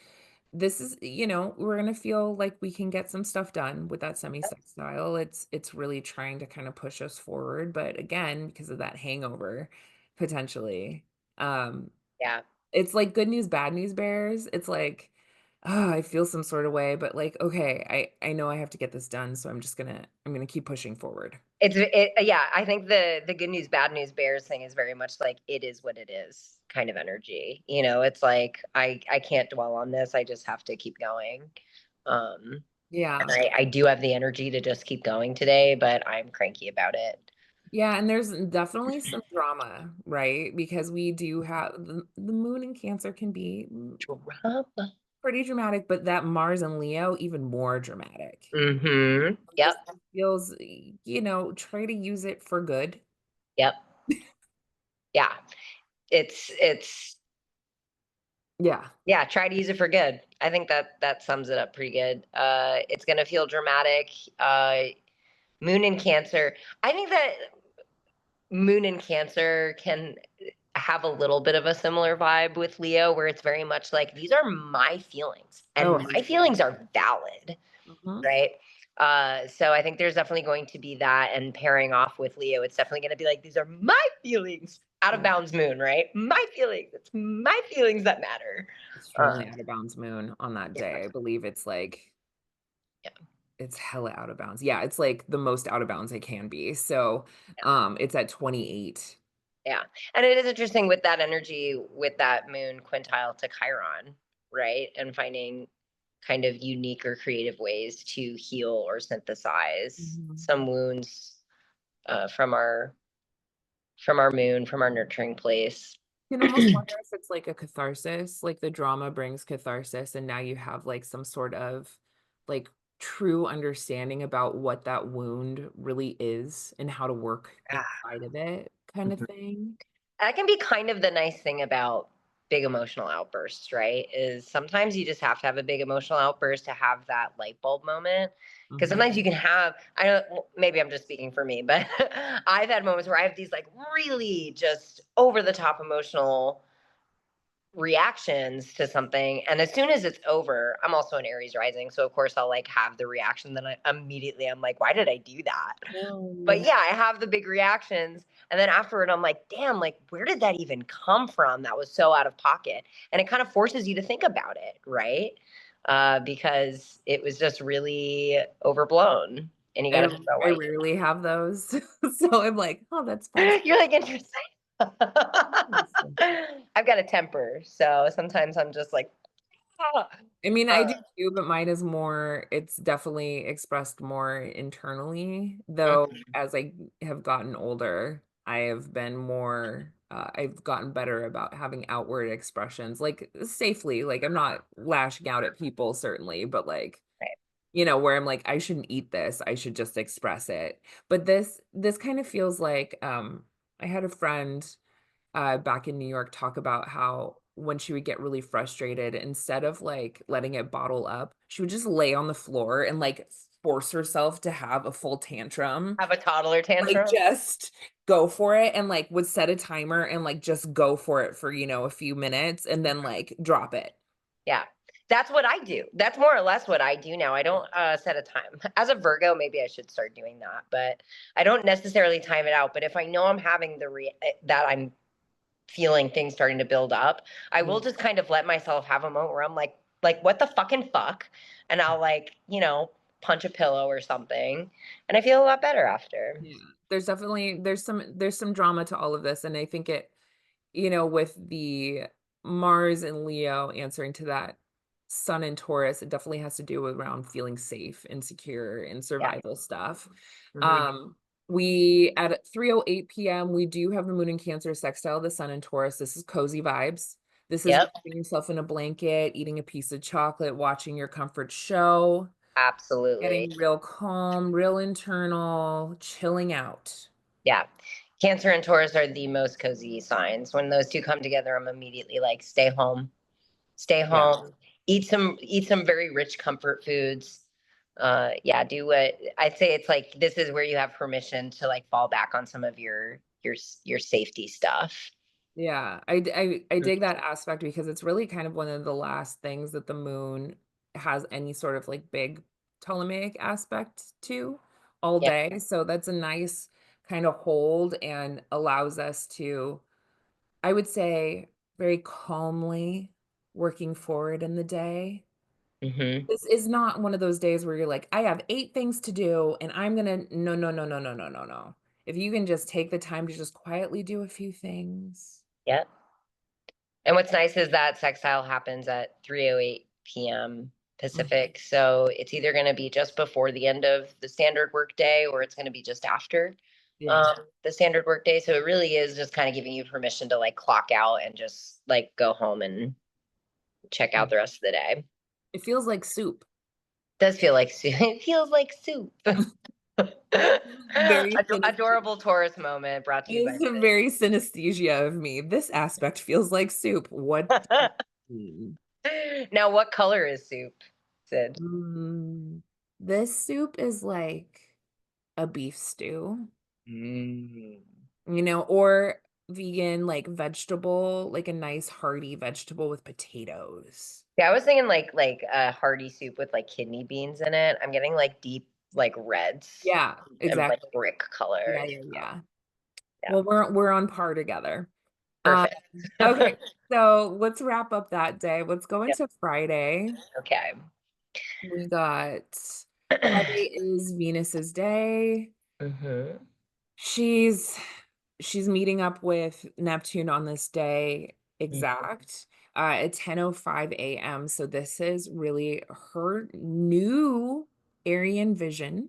This is, we're gonna feel like we can get some stuff done with that semi-sextile. It's really trying to kind of push us forward, but again, because of that hangover, potentially. Um, Yeah. it's like good news, bad news bears. It's like, oh, I feel some sort of way, but like, okay, I know I have to get this done, so I'm gonna keep pushing forward. Yeah, I think the good news, bad news bears thing is very much like it is what it is kind of energy. It's like I can't dwell on this. I just have to keep going. Um and Yeah. I do have the energy to just keep going today, but I'm cranky about it. Yeah, and there's definitely some drama, right? Because we do have the moon in Cancer can be Drama. pretty dramatic, but that Mars and Leo even more dramatic. Mm-hmm. This Yep. feels, try to use it for good. Yep. Yeah. It's Yeah. yeah, try to use it for good. I think that sums it up pretty good. It's gonna feel dramatic. Moon in Cancer. I think that Moon in Cancer can have a little bit of a similar vibe with Leo, where it's very much like these are my feelings, Oh, and my feelings are valid, mhm. right? So I think there's definitely going to be that, and pairing off with Leo, it's definitely going to be like these are my feelings. Out of Yeah. bounds moon, right? My feelings. It's my feelings that matter. It's Uh, truly out of bounds moon on that yeah, day. I believe it's like yeah, it's hella out of bounds. Yeah, it's like the most out of bounds it can be. So, it's at 28. yeah. And it is interesting with that energy, with that moon quintile to Chiron, right? And finding kind of unique or creative ways to heal or synthesize Mhm. some wounds uh, from our from our moon, from our nurturing place. You can almost wonder if it's like a catharsis, like the drama brings catharsis, and now you have like some sort of like true understanding about what that wound really is and how to work Ah, inside of it, kind of mhm. thing. That can be kind of the nice thing about big emotional outbursts, right? Is sometimes you just have to have a big emotional outburst to have that light bulb moment. Because sometimes you Hmm. can have, I don't, well, maybe I'm just speaking for me, but I've had moments where I have these like really just over the top emotional reactions to something. And as soon as it's over, I'm also an Aries rising. So of course I'll like have the reaction. Then I'm like, why did I do that? Oh, But yeah. yeah, I have the big reactions. And then afterward, I'm like, damn, like, where did that even come from? That was so out of pocket. And it kind of forces you to think about it, right? Because it was just really overblown and you got I to figure out I why. rarely have those. So I'm like, oh, that's fun. You're like, interesting. Interesting. I've got a temper. So sometimes I'm just like, ah. I mean, I Uh, do too, but mine is more, it's definitely expressed more internally, though mhm. as I have gotten older, I have been more, I've gotten better about having outward expressions, like safely. Like I'm not lashing out at people, certainly, but like, Right. where I'm like, I shouldn't eat this, I should just express it. But this kind of feels like, I had a friend back in New York talk about how when she would get really frustrated, instead of like letting it bottle up, she would just lay on the floor and like force herself to have a full tantrum. Have a toddler Like tantrum. just go for it and like would set a timer and like just go for it for, a few minutes and then like drop it. Yeah. That's what I do. That's more or less what I do now. I don't set a time. As a Virgo, maybe I should start doing that, but I don't necessarily time it out. But if I know I'm having that I'm feeling things starting to build up, I will Yeah. just kind of let myself have a moment where I'm like what the fucking fuck, and I'll like punch a pillow or something, and I feel a lot better after. Yeah. There's some drama to all of this, and I think with the Mars and Leo answering to that Sun and Taurus, it definitely has to do with around feeling safe and secure and Yeah. survival stuff. Hmm. Um, we at 3:08 p.m. we do have the Moon in Cancer sextile the Sun in Taurus. This is cozy vibes. This is Yep. wrapping yourself in a blanket, eating a piece of chocolate, watching your comfort show, Absolutely. getting real calm, real internal, chilling out. Yeah. Cancer and Taurus are the most cozy signs. When those two come together, I'm immediately like, stay Yeah. home, eat some very rich comfort foods. Yeah, do what I'd say. It's like this is where you have permission to like fall back on some of your safety stuff. Yeah, I dig that aspect because it's really kind of one of the last things that the moon has any sort of like big Ptolemaic aspect to all Yeah. day. So that's a nice kind of hold and allows us to, I would say, very calmly working forward in the day. Hmm. This is not one of those days where you're like, I have 8 things to do and I'm gonna, no, no, no, no, no, no, no, no. If you can just take the time to just quietly do a few things. Yeah. And what's nice is that sextile happens at 3:08 p.m. Pacific. So it's either going to be just before the end of the standard work day or it's going to be just after Yeah. the standard work day. So it really is just kind of giving you permission to like clock out and just like go home and check out Mm. the rest of the day. It feels like soup. Does feel like soup. It feels like soup. Very synesthesia. Adorable Taurus moment brought to you by It's a very synesthesia of me. This aspect feels like soup. What do you Sid. mean? Now, what color is soup, Sid? Mm, this soup is like a beef stew, Mm. or vegan, like vegetable, like a nice hearty vegetable with potatoes. Yeah, I was thinking like a hearty soup with like kidney beans in it. I'm getting like deep like reds Yeah, and like exactly. brick Yeah, colors. yeah, yeah. Yeah, Well, we're on par together. Um, perfect. okay, so let's wrap up that day. Let's go Yep. into Friday. Okay. We got Friday is Venus's day. Hmm. She's she's meeting up with Neptune on this day exact at 10:05 a.m. So this is really her new Aryan vision.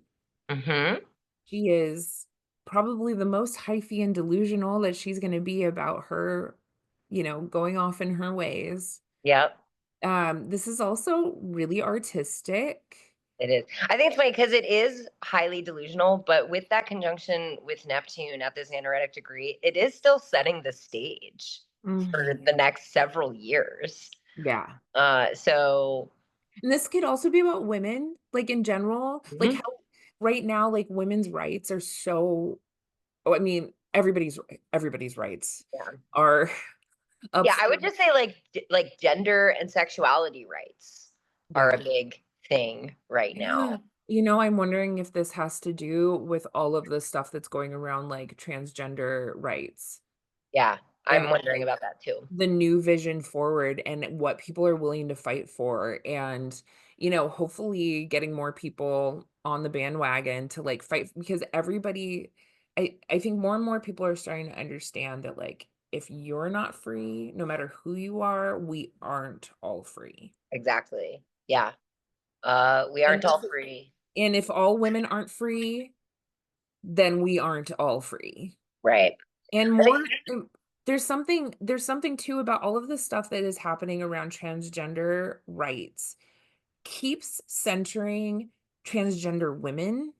Hmm. She is probably the most hyphy and delusional that she's going to be about her going off in her ways. Yep. This is also really artistic. It is. I think it's funny because it is highly delusional, but with that conjunction with Neptune at this anaretic degree, it is still setting the stage for Mhm. the next several years. Yeah. So And this could also be about women, like in general, like mhm. how right now, like women's rights are so, oh, I mean, everybody's rights Yeah. are up Yeah, I for, would just say like gender and sexuality rights are a yeah. big thing right Yeah. now. I'm wondering if this has to do with all of the stuff that's going around like transgender rights Yeah, and I'm wondering like about that too. the new vision forward and what people are willing to fight for and hopefully getting more people on the bandwagon to like fight because everybody I think more and more people are starting to understand that like if you're not free, no matter who you are, we aren't all free. Exactly. Yeah. We And aren't if all free. and if all women aren't free, then we aren't all free. Right. And I think more there's something too about all of the stuff that is happening around transgender rights keeps centering transgender women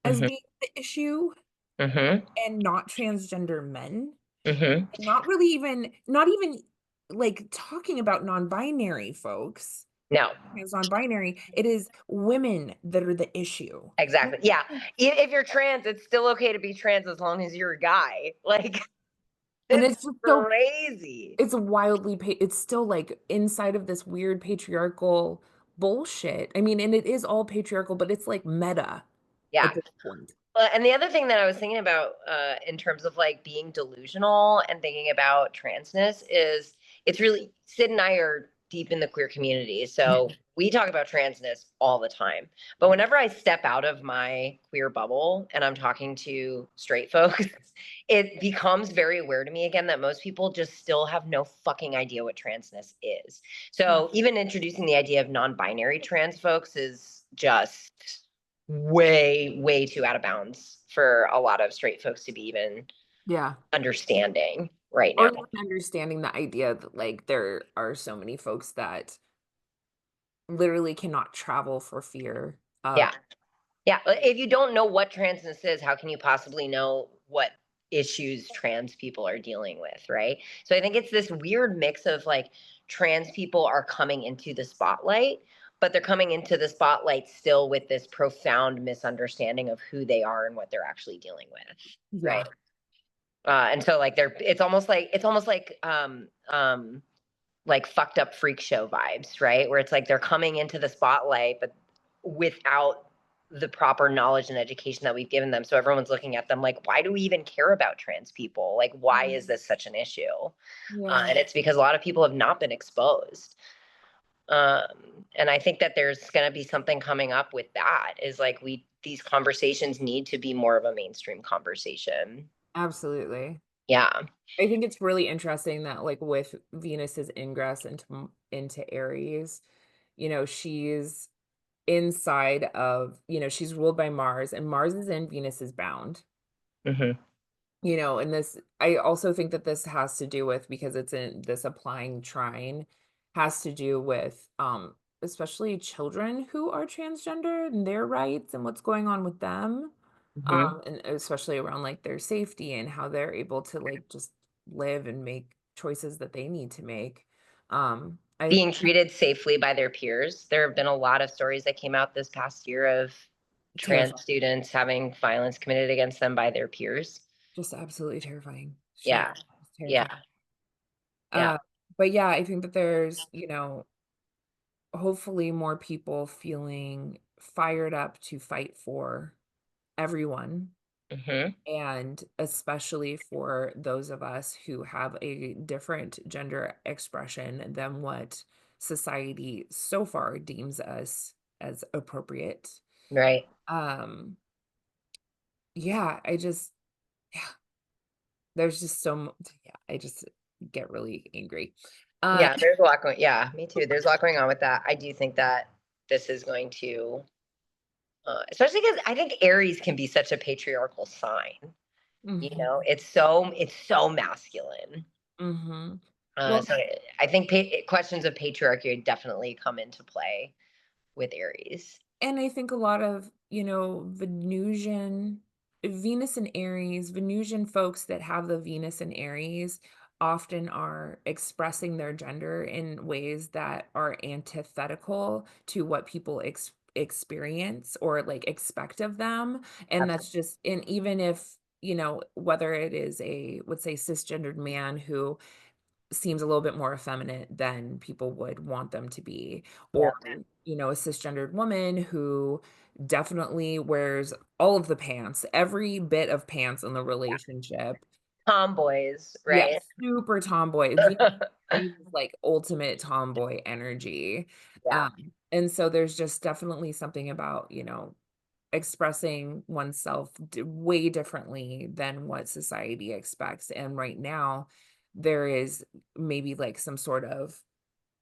as mhm, being the issue mhm, and not transgender men. mhm. And not even like talking about non-binary folks, No, trans non-binary, it is women that are the issue. exactly. Yeah. If you're trans, it's still okay to be trans as long as you're a guy. Like, And it's it's just so crazy. it's it's still like inside of this weird patriarchal bullshit. I mean, and it is all patriarchal, but it's like meta Yeah. at this point. And the other thing that I was thinking about in terms of like being delusional and thinking about transness is it's really Sid and I are deep in the queer community. So we talk about transness all the time. But whenever I step out of my queer bubble and I'm talking to straight folks, it becomes very aware to me again that most people just still have no fucking idea what transness is. Yeah. So even introducing the idea of non binary trans folks is just way, way too out of bounds for a lot of straight folks to be even Yeah. understanding right Or now. even understanding the idea that like there are so many folks that literally cannot travel for fear of Yeah. Yeah. If you don't know what transness is, how can you possibly know what issues trans people are dealing with? Right. So I think it's this weird mix of like trans people are coming into the spotlight, but they're coming into the spotlight still with this profound misunderstanding of who they are and what they're actually dealing with. Right. yeah. And so like they're it's almost like fucked up freak show vibes, right? Where it's like they're coming into the spotlight, but without the proper knowledge and education that we've given them. So everyone's looking at them like, why do we even care about trans people? Like, why is Mm. this such an issue? Yeah. And it's because a lot of people have not been exposed. And I think that there's going to be something coming up with that is like these conversations need to be more of a mainstream conversation. Absolutely. Yeah. I think it's really interesting that like with Venus's ingress into Aries, she's inside of, she's ruled by Mars and Mars is in Venus is bound. Hmm. And this I also think that this has to do with because it's in this applying trine has to do with especially children who are transgender and their rights and what's going on with them. Hmm. And especially around like their safety and how they're able to like just live and make choices that they need to make. I Being treated safely by their peers. There have been a lot of stories that came out this past year of terrifying, trans students having violence committed against them by their peers. just absolutely terrifying shit. Yeah. It's Yeah. terrifying. Yeah. Uh, but yeah, I think that there's, hopefully more people feeling fired up to fight for everyone Hmm. and especially for those of us who have a different gender expression than what society so far deems us as appropriate. Right. Um, yeah, yeah, there's just yeah, I just get really angry. Uh, Yeah. There's a lot going. Yeah. Me too. There's a lot going on with that. I do think that this is going to, especially because I think Aries can be such a patriarchal sign. mhm, It's so masculine. mhm. Well, So I think questions of patriarchy definitely come into play with Aries. and I think a lot of, Venus and Aries, Venusian folks that have the Venus and Aries often are expressing their gender in ways that are antithetical to what people experience or like expect of them. And that's Absolutely. just, and even if, whether it is let's say, cisgendered man who seems a little bit more effeminate than people would want them to be, or, Yeah. a cisgendered woman who definitely wears all of the pants, every bit of pants in the Yeah. relationship. Tomboys, Yeah, right? super tomboy. Venus is like ultimate tomboy energy. Yeah. And so there's just definitely something about, expressing oneself way differently than what society expects. And right now, there is maybe like some sort of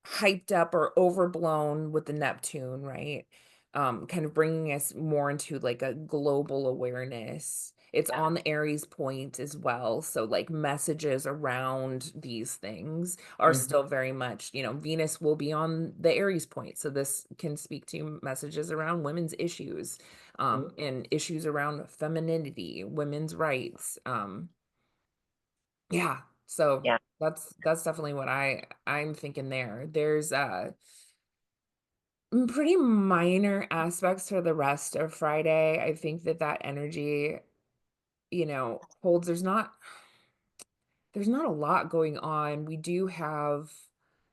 hyped up or overblown with the Neptune, right? Kind of bringing us more into like a global awareness. It's Yeah. on the Aries point as well. So, like, messages around these things are Mhm. still very much, Venus will be on the Aries point. So, this can speak to messages around women's issues, Mhm. and issues around femininity, women's rights. Yeah, so Yeah. that's definitely what I'm thinking there. There's pretty minor aspects for the rest of Friday. I think that that energy, holds. There's not a lot going on. We do have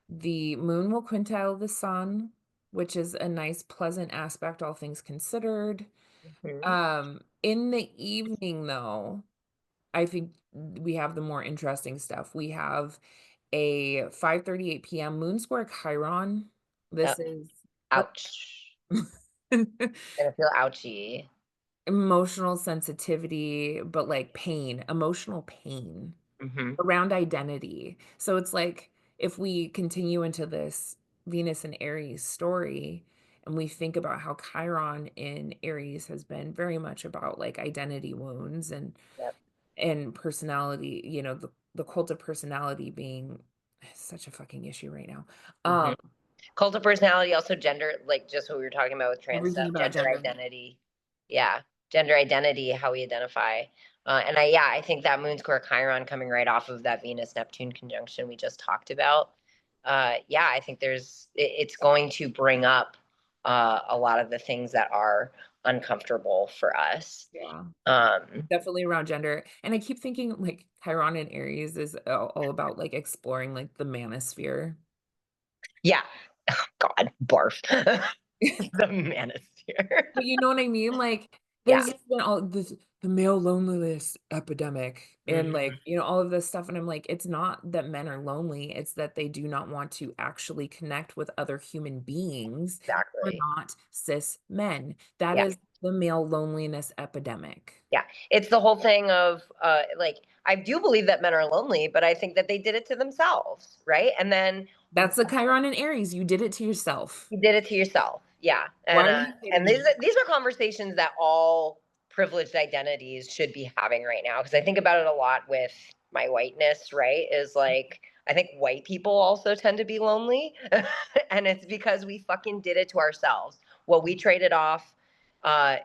the moon will quintile the sun, which is a nice pleasant aspect all things considered. Mhm. In the evening though, I think we have the more interesting stuff. We have a 5:38 p.m. moon square Chiron. This Yep. is oh, Ouch. Gonna feel ouchy. emotional sensitivity, but like pain, emotional pain Hmm. around identity. So it's like if we continue into this Venus and Aries story and we think about how Chiron in Aries has been very much about like identity wounds Yep. and personality, the cult of personality being such a fucking issue right now. Hmm. Cult of personality, also gender, like just what we were talking about with trans Everything stuff, about gender gender. identity. Yeah, gender identity, how we identify. And I think that moon square Chiron coming right off of that Venus Neptune conjunction we just talked about. Yeah, I think it's going to bring up a lot of the things that are uncomfortable for us. Yeah. Um, Definitely around gender. And I keep thinking like Chiron and Aries is all about like exploring like the manosphere. yeah, God, barf. The manosphere. But you know what I mean? Like, Yeah. there's just been all this the male loneliness epidemic and like, Hmm. all of this stuff. And I'm like, it's not that men are lonely, it's that they do not want to actually connect with other human beings who are Exactly. not cis men. That Yeah. is the male loneliness epidemic. Yeah. It's the whole thing of like I do believe that men are lonely, but I think that they did it to themselves, right? And then That's the Chiron and Aries. You did it to yourself. you did it to yourself. Yeah. Why And are you and kidding these me? are, these are conversations that all privileged identities should be having right now because I think about it a lot with my whiteness, right? Is like I think white people also tend to be lonely and it's because we fucking did it to ourselves. What we traded off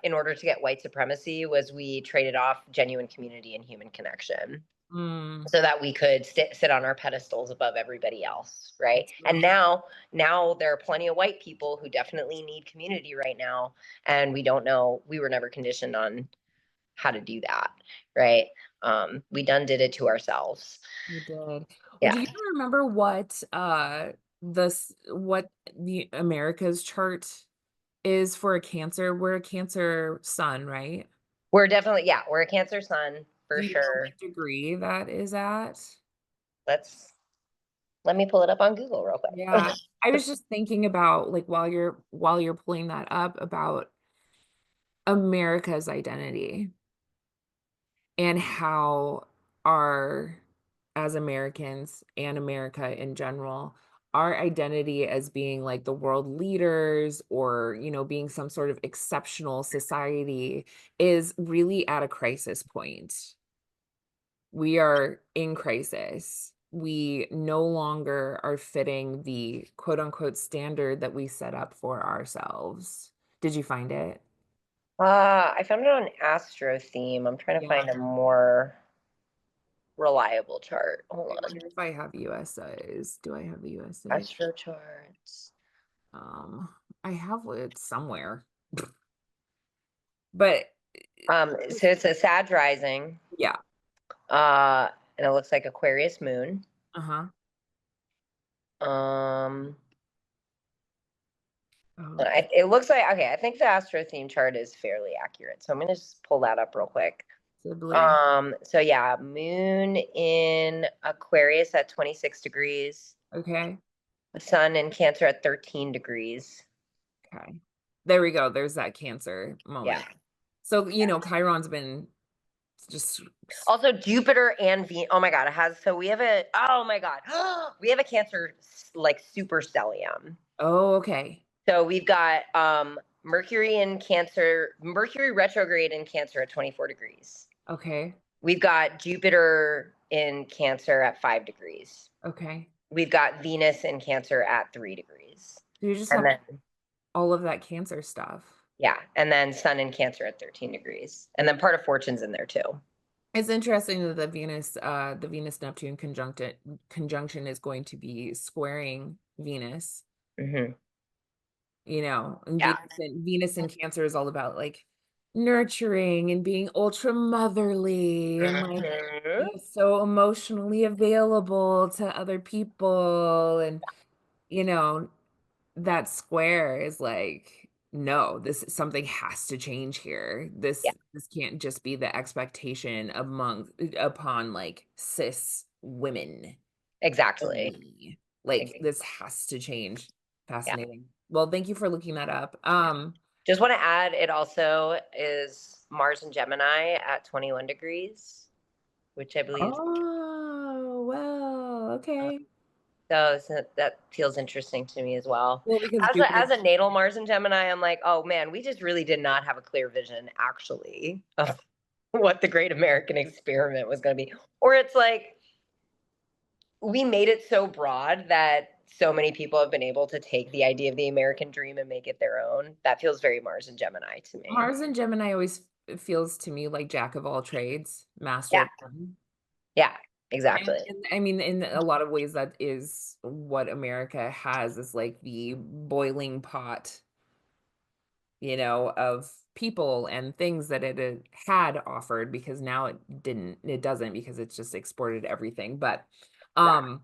in order to get white supremacy was we traded off genuine community and human connection Mm, so that we could sit on our pedestals above everybody else, right? that's And real. now there are plenty of white people who definitely need community right now, and we don't know. We were never conditioned on how to do that, right? We done did it to ourselves. You did. Well, do Yeah, you remember what the America's chart is for a Cancer? We're a Cancer sun, right? we're definitely we're a Cancer sun Do for you know sure. what degree that is at? Let's Let me pull it up on Google real quick. Yeah. I was just thinking about like while you're pulling that up about America's identity and how our as Americans and America in general, our identity as being like the world leaders or, being some sort of exceptional society is really at a crisis point. We are in crisis. we no longer are fitting the quote unquote standard that we set up for ourselves. Did you find it? I found it on Astro theme. I'm trying to Yeah. find a more reliable chart. I Hold on. wonder if I have USAs. Do I have the USA? Astro charts. Um, I have it somewhere. But So it's a Sag rising. yeah. And it looks like Aquarius moon. Uh-huh. Um, Oh, okay. it looks like okay. I think the Astro theme chart is fairly accurate. So I'm gonna just pull that up real quick. Sibley. So yeah, moon in Aquarius at 26 degrees, Okay. sun in Cancer at 13 degrees. Okay. There we go. There's that Cancer Yeah. moment. So, Chiron's been just, Also, Jupiter and Venus. Oh my God, it has. So we have a. Oh my God, we have a Cancer like super stellium. oh, okay. So we've got Mercury in Cancer, Mercury retrograde in Cancer at 24 degrees. Okay. We've got Jupiter in Cancer at 5 degrees. Okay. We've got Venus in Cancer at 3 degrees. So you just And have then, all of that Cancer stuff. yeah, and then Sun in Cancer at 13 degrees. And then part of Fortune's in there too. It's interesting that the Venus Neptune conjunction is going to be squaring Venus, Hmm. and Yeah. Venus and Cancer is all about like nurturing and being ultra motherly and like Hmm. being so emotionally available to other people and you know that square is like, no, this something has to change here. Yeah, This can't just be the expectation upon like cis women exactly. only. Like Ex- this has to change. Yeah. Fascinating. Well, thank you for looking that up. Just want to add, it also is Mars and Gemini at 21 degrees, which I believe is. Oh, well, okay. So that feels interesting to me as well. Well, because As a Jupiter, natal Mars and Gemini, I'm like, oh man, we just really did not have a clear vision actually of what the great American experiment was going to be. Or it's like we made it so broad that so many people have been able to take the idea of the American dream and make it their own. That feels very Mars and Gemini to me. Mars and Gemini always feels to me like jack of all trades, master Yeah, of none. yeah, And, exactly. and I mean, in a lot of ways, that is what America has is like the boiling pot, of people and things that had offered because now it doesn't because it's just exported everything. But Right. um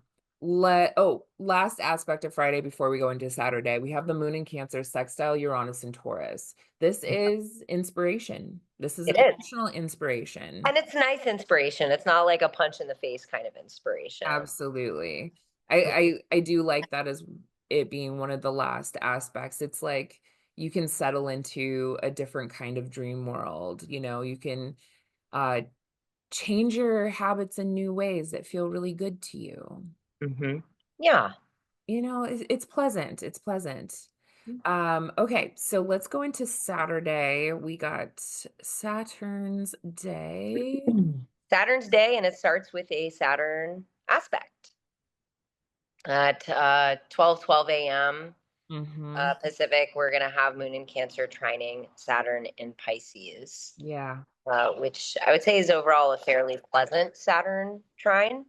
last aspect of Friday before we go into Saturday, we have the moon in Cancer, sextile Uranus and Taurus. This is inspiration. This is It is. emotional inspiration. And it's nice inspiration. It's not like a punch in the face kind of inspiration. Absolutely. I do like that as it being one of the last aspects. It's like you can settle into a different kind of dream world. You can uh change your habits in new ways that feel really good to you. Hmm. Yeah. It's pleasant. It's pleasant. Okay, so let's go into Saturday. We got Saturn's day. Saturn's day, and it starts with a Saturn aspect at 12 a.m. Mm-hmm. Pacific. We're going to have Moon in Cancer trining Saturn in Pisces, Yeah. which I would say is overall a fairly pleasant Saturn trine.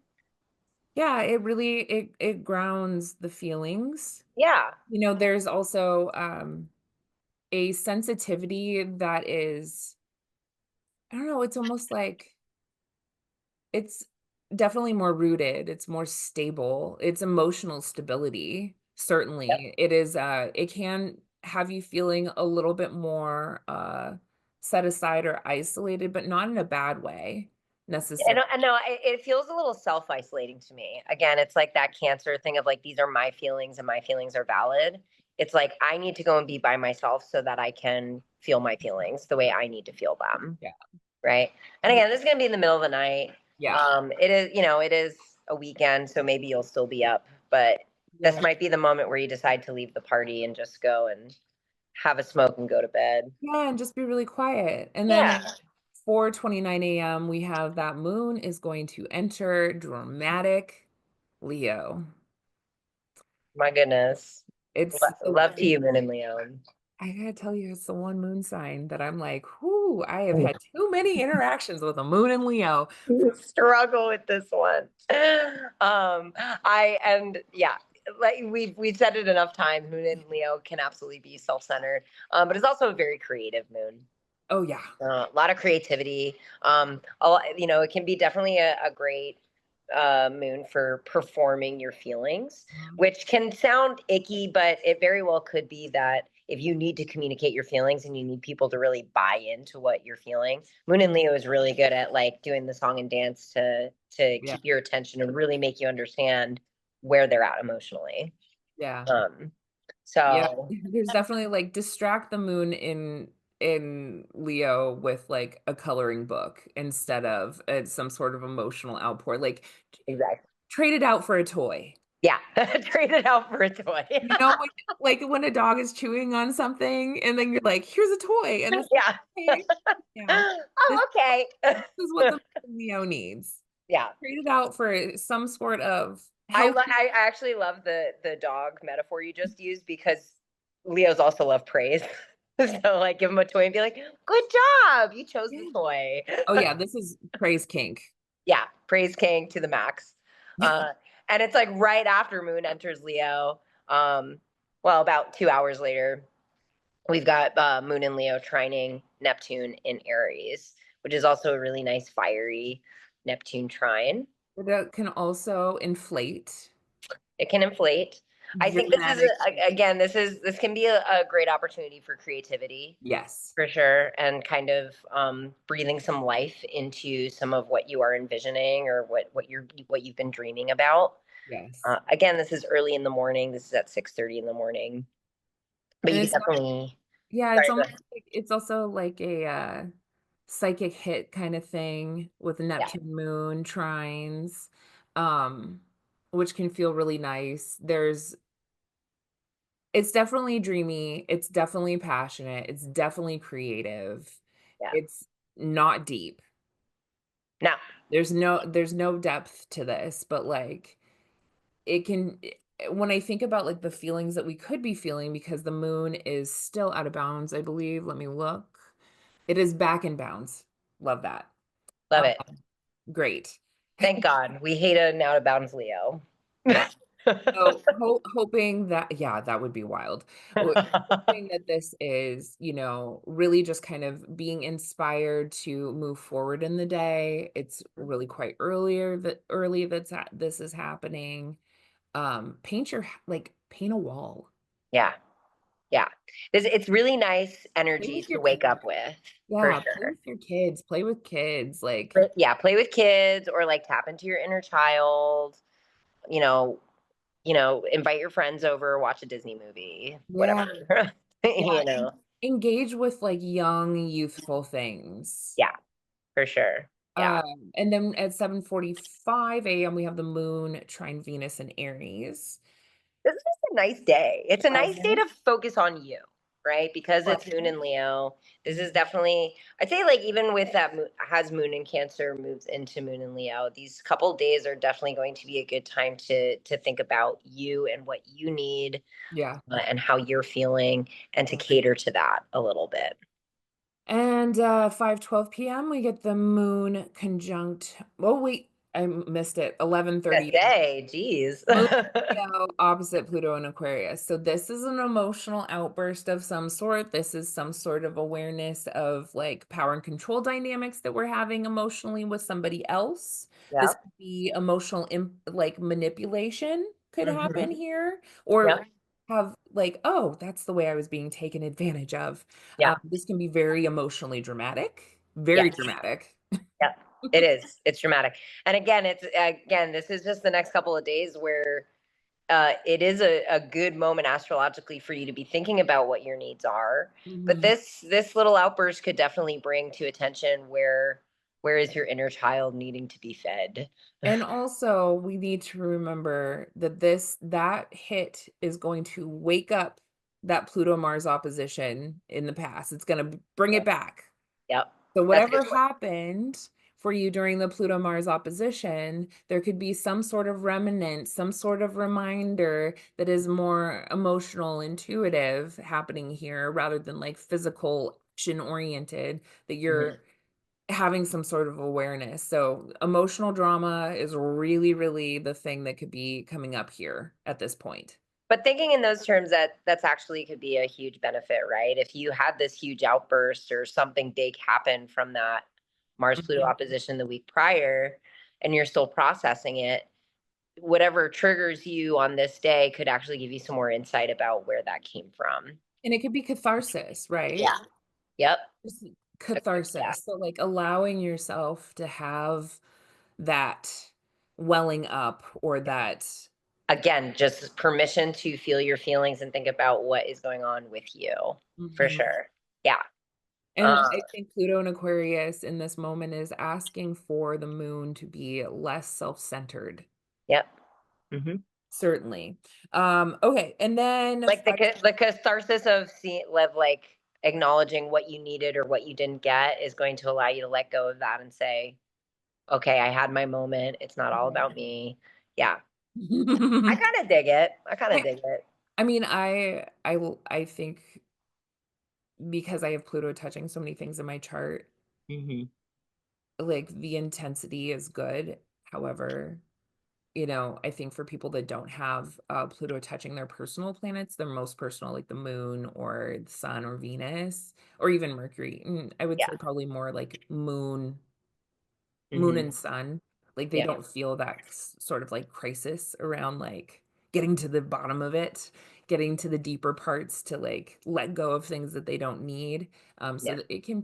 Yeah, it grounds the feelings. Yeah. There's also a sensitivity that is, I don't know, it's almost like it's definitely more rooted, it's more stable, it's emotional stability. Yep. Certainly. It can have you feeling a little bit more set aside or isolated, but not in a bad way necessarily. And no, it feels a little self-isolating to me. Again, it's like that Cancer thing of like, these are my feelings and my feelings are valid. It's like, I need to go and be by myself so that I can feel my feelings the way I need to feel them. Yeah. Right. And again, this is going to be in the middle of the night. Yeah. It is a weekend, so maybe you'll still be up, but this Yeah. might be the moment where you decide to leave the party and just go and have a smoke and go to bed. Yeah, and just be really quiet. And then Yeah. at 4:29 a.m., we have that moon is going to enter dramatic. Leo. My goodness. It's the Love to you, Moon and Leo. I gotta tell you, it's the one moon sign that I'm like, whoo, I have had too many interactions with a moon and Leo. Struggle with this one. I and yeah, like we've said it enough times. Moon and Leo can absolutely be self-centered, but it's also a very creative moon. Oh yeah. A lot of creativity. It can be definitely a great moon for performing your feelings, Mhm. which can sound icky, but it very well could be that if you need to communicate your feelings and you need people to really buy into what you're feeling, Moon and Leo is really good at like doing the song and dance to Yeah. keep your attention and really make you understand where they're at emotionally. Yeah. Um, Yeah. so There's definitely like distract the moon in Leo with like a coloring book instead of some sort of emotional outpour. Like exactly, trade it out for a toy. yeah, trade it out for a toy. You know, like when a dog is chewing on something and then you're like, here's a toy. And this, Yeah. okay, yeah, this, Oh, okay. this is what the Leo needs. Yeah. Trade it out for some sort of healthy. I actually love the dog metaphor you just used because Leos also love praise. So like give him a toy and be like, "Good job. You chose the Yeah. toy." Oh yeah, this is praise kink. Yeah, praise king to the max. Uh and it's like right after Moon enters Leo. Um well, about 2 hours later, we've got Moon and Leo trining Neptune in Aries, which is also a really nice fiery Neptune trine. That can also inflate It can inflate. I think this is dramatic. again, this can be a great opportunity for creativity Yes. for sure, and kind of breathing some life into some of what you are envisioning or what you've been dreaming about. Yes. Again, this is early in the morning. This is at 6:30 in the morning, but And you it's can definitely. yeah, it's Sorry, go almost ahead. like it's also like a psychic hit kind of thing with Yeah, Neptune moon trines, um, which can feel really nice. It's definitely dreamy, it's definitely passionate, it's definitely creative. yeah. It's not deep. Now, There's no depth to this, but like it can when I think about like the feelings that we could be feeling because the moon is still out of bounds, I believe. Let me look. It is back in bounds. Love that. love Um, it. great. Thank God we hate an out of bounds Leo. Yeah. So hoping that, yeah, that would be wild. Hoping that this is, really just kind of being inspired to move forward in the day. It's really quite early this is happening. Paint a wall. Yeah, yeah. It's really nice Play energy with to your wake kids. up with, for Yeah, play sure. with your kids. Play with kids. Like, Yeah, play with kids or like tap into your inner child, you know, invite your friends over, watch a Disney movie, yeah, whatever. yeah. you know. Engage with like young, youthful things. Yeah, for sure. Yeah. And then at 7:45 a.m. we have the moon trine Venus in Aries. This is a nice day. It's a nice day Pleasant. to focus on you, right? Because it's Moon Pleasant. in Leo. This is definitely, I'd say, like, even with that has Moon in Cancer, moves into Moon in Leo. These couple days are definitely going to be a good time to think about you and what you need, Yeah. and how you're feeling, and to cater to that a little bit. And 5:12 p.m. we get the moon conjunct. Oh wait, I missed it. Yes, 11:30. day, geez. Moon Leo opposite Pluto and Aquarius. So this is an emotional outburst of some sort. This is some sort of awareness of like power and control dynamics that we're having emotionally with somebody else. This Yep. could be emotional like manipulation could happen Hmm. here, or Yep. have like, oh, that's the way I was being taken advantage of. Yeah. This can be very emotionally dramatic, very Yes. dramatic. Yeah, it is. It's dramatic. And again, this is just the next couple of days where it is a good moment astrologically for you to be thinking about what your needs are. But Mhm. this little outburst could definitely bring to attention where is your inner child needing to be fed. And also, we need to remember that that hit is going to wake up that Pluto Mars opposition in the past. It's going to bring it back. Yep. So That's a whatever good point. happened for you during the Pluto Mars opposition, there could be some sort of remnant, some sort of reminder that is more emotional, intuitive happening here rather than like physical action oriented, that Mhm. you're having some sort of awareness. So emotional drama is really, really the thing that could be coming up here at this point. But thinking in those terms, that's actually could be a huge benefit, right? If you had this huge outburst or something big happen from that Mars Pluto Mhm. opposition the week prior, and you're still processing it, whatever triggers you on this day could actually give you some more insight about where that came from. And it could be catharsis, right? Yeah. Yep. Just Yeah. catharsis. So like allowing yourself to have that welling up or that. Again, just permission to feel your feelings and think about what is going on with you, for Mhm. sure. Yeah. And Uh, I think Pluto and Aquarius in this moment is asking for the moon to be less self-centered. yep. Hmm. Certainly. Okay, and then Like the catharsis of seeing, live like acknowledging what you needed or what you didn't get is going to allow you to let go of that and say, okay, I had my moment. It's not all about me. Yeah. I kind of dig it. I kind of I, dig it. I mean, I think because I have Pluto touching so many things in my chart, Hmm. like the intensity is good. However, I think for people that don't have Pluto touching their personal planets, their most personal, like the moon or the sun or Venus or even Mercury, I would Yeah. say probably more like moon Hmm. and sun, like they Yeah. don't feel that sort of like crisis around like getting to the bottom of it, getting to the deeper parts to like let go of things that they don't need. So Yeah. that it can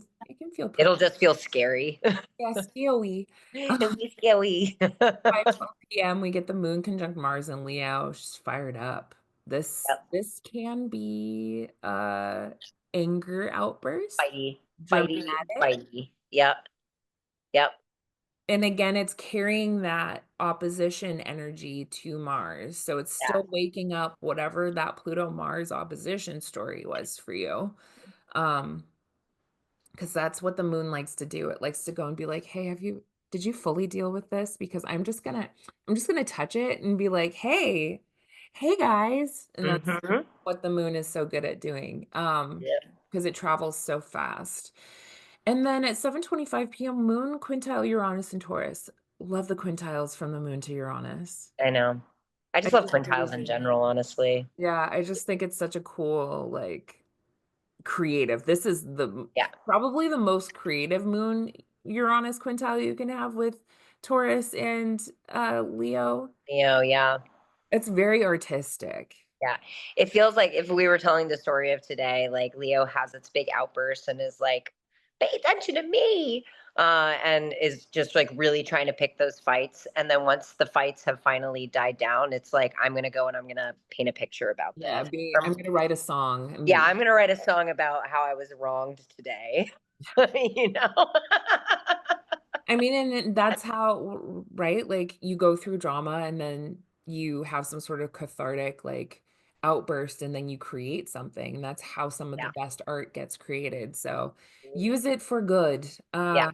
feel It'll pretty, just feel scary. yeah, scary. It'll be scary. 5:12 p.m. we get the moon conjunct Mars and Leo. She's fired up. This Yep. this can be anger outburst, Fighty, fighty, dramatic. fighty. Yep. Yep. And again, it's carrying that opposition energy to Mars. So it's Yeah. still waking up whatever that Pluto Mars opposition story was for you. Um, because that's what the moon likes to do. It likes to go and be like, "Hey, did you fully deal with this? Because I'm just gonna touch it and be like, hey guys." And that's Hmm. what the moon is so good at doing. Yep. Because it travels so fast. And then at 7:25 p.m., moon quintile Uranus and Taurus. Love the quintiles from the moon to Uranus. I know. I I just love just really quintiles in do. general, honestly. Yeah, I just think it's such a cool, like, creative. This is Yeah. probably the most creative moon Uranus quintile you can have with Taurus and Leo. Yeah. It's very artistic. Yeah. It feels like if we were telling the story of today, like Leo has its big outburst and is like, pay attention to me. And is just like really trying to pick those fights. And then once the fights have finally died down, it's like, I'm going to go and I'm going to paint a picture about Yeah, this. I'm gonna write a song and Yeah, be I'm going to write a song about how I was wronged today. you know? I mean, and that's how, right? Like you go through drama and then you have some sort of cathartic like outburst and then you create something. And that's how some of the Yeah. best art gets created. So use it for good. Yeah.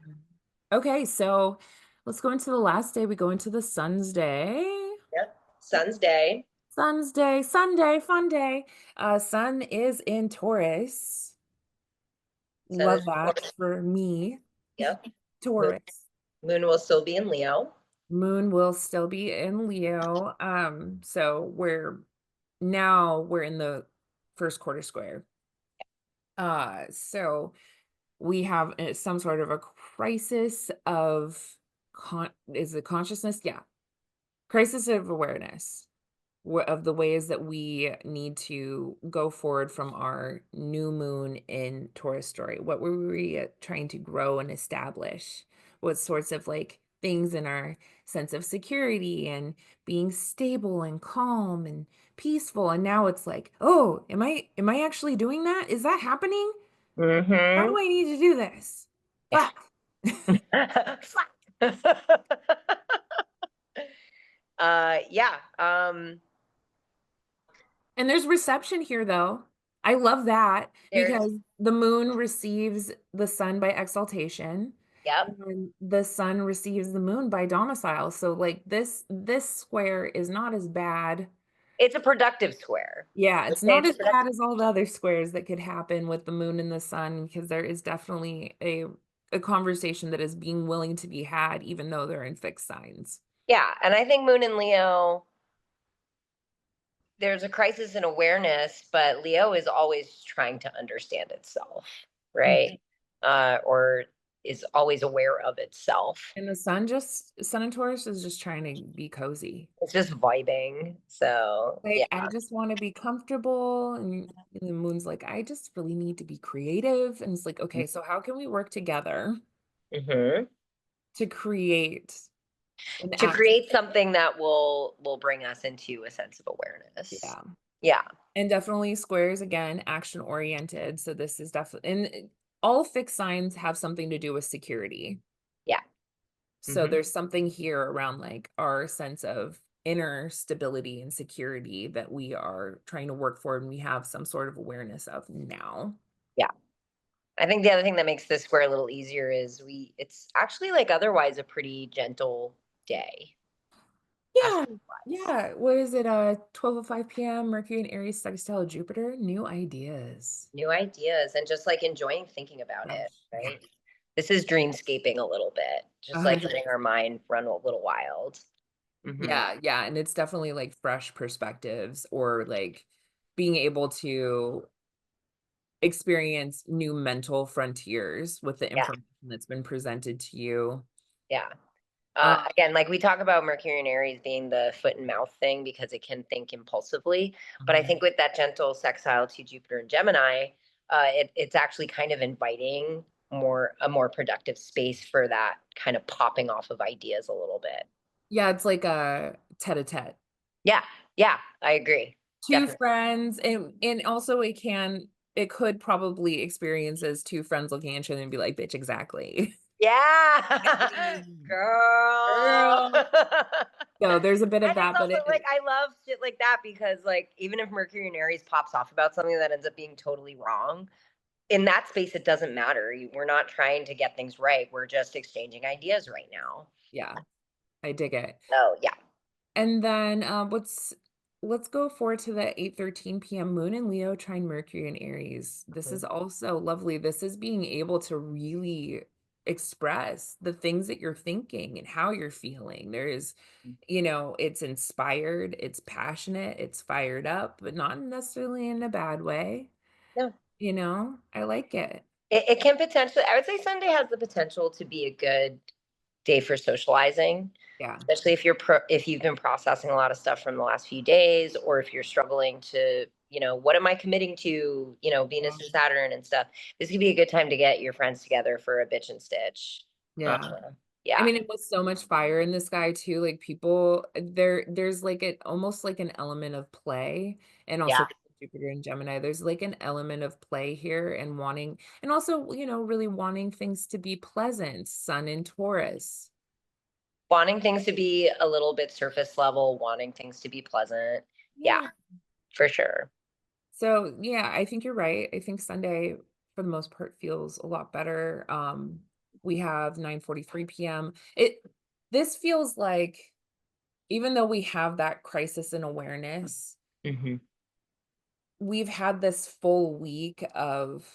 Okay, so let's go into the last day. We go into the Sun's Day. Yep. Sun's day. Sun's Day, Sunday, fun day. Sun is in Taurus. Sun Love is, that for me. yep. Moon, Taurus. moon will still be in Leo. Moon will still be in Leo. So we're in the first quarter square. So we have some sort of a crisis of is it consciousness? Yeah. Crisis of awareness of the ways that we need to go forward from our new moon in Taurus story. What were we trying to grow and establish? What sorts of like things in our sense of security and being stable and calm and peaceful? And now it's like, oh, am I actually doing that? Is that happening? How Mm-hmm. do I need to do this? Yeah. Fuck. Fuck. Yeah. And there's reception here, though. I love that There's because the moon receives the sun by exaltation. Yep. And then the sun receives the moon by domicile. So like this square is not as bad. It's a productive square. Yeah, Let's it's say not it's a as bad productive. as all the other squares that could happen with the moon and the sun because there is definitely a conversation that is being willing to be had even though they're in fixed signs. Yeah, and I think Moon and Leo, there's a crisis in awareness, but Leo is always trying to understand itself, right? Or is always aware of itself. And the sun in Taurus is just trying to be cozy. It's just vibing. So yeah. Like, I just want to be comfortable. And the moon's like, I just really need to be creative. And it's like, okay, so how can we work together Hmm. to create an To act? create something that will bring us into a sense of awareness. Yeah. Yeah. And definitely squares again, action oriented. So this is definitely, and all fixed signs have something to do with security. Yeah. So Hmm. there's something here around like our sense of inner stability and security that we are trying to work for and we have some sort of awareness of now. Yeah. I think the other thing that makes this square a little easier is it's actually like otherwise a pretty gentle day, Yeah. aspect wise. Yeah. What is it? 12:05 p.m. Mercury and Aries sextile Jupiter. New ideas. New ideas and just like enjoying thinking about it, Fresh. Yeah. right? This is dreamscaping a little bit, just like 100. letting our mind run a little wild. Hmm. Yeah, yeah, and it's definitely like fresh perspectives or like being able to experience new mental frontiers with the Yeah, information that's been presented to you. yeah. Um, Again, like we talk about Mercury and Aries being the foot and mouth thing because it can think impulsively. But I think with that gentle sextile to Jupiter and Gemini, it's actually kind of inviting a more productive space for that kind of popping off of ideas a little bit. yeah, it's like a tete-a-tete. Yeah, yeah, I agree. Two Definitely. friends, and also it could probably experience as two friends looking at each other and be like, bitch, exactly. Yeah, girl. Girl. So there's a bit of And it's that, but also like it I love shit like that because like even if Mercury and Aries pops off about something that ends up being totally wrong, in that space it doesn't matter. We're not trying to get things right. We're just exchanging ideas right now. yeah, I dig it. So yeah. And then let's go forward to the 8:13 p.m. moon in Leo trine Mercury in Aries. This is Mhm. also lovely. This is being able to really express the things that you're thinking and how you're feeling. There is, it's inspired, it's passionate, it's fired up, but not necessarily in a bad way. No. I like it. It can potentially I would say Sunday has the potential to be a good day for socializing, Yeah. especially if you've been processing a lot of stuff from the last few days, or if you're struggling to, what am I committing to, Venus and Saturn and stuff. This could be a good time to get your friends together for a bitch and stitch. Uh, Yeah. I yeah, mean, it was so much fire in this guy too. Like people there's like it almost like an element of play and also yeah. Jupiter and Gemini. There's like an element of play here and wanting and also, really wanting things to be pleasant, Sun in Taurus. Wanting things to be a little bit surface level, wanting things to be pleasant. Yeah, Yeah. for sure. So yeah, I think you're right. I think Sunday for the most part feels a lot better. We have 9:43 p.m. This feels like even though we have that crisis in awareness, Hmm. we've had this full week of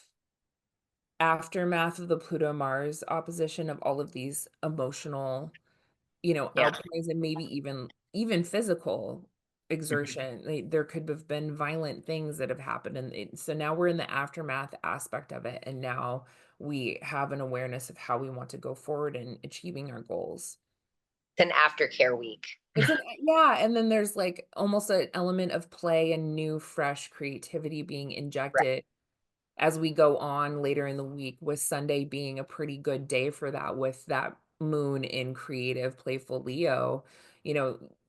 aftermath of the Pluto Mars opposition of all of these emotional, Yeah. outpourings and maybe even physical Mhm. exertion. There could have been violent things that have happened, and so now we're in the aftermath aspect of it, and now we have an awareness of how we want to go forward in achieving our goals. It's an aftercare week. Yeah, and then there's like almost an element of play and new, fresh creativity being Right. injected as we go on later in the week, with Sunday being a pretty good day for that, with that moon in creative, playful Leo,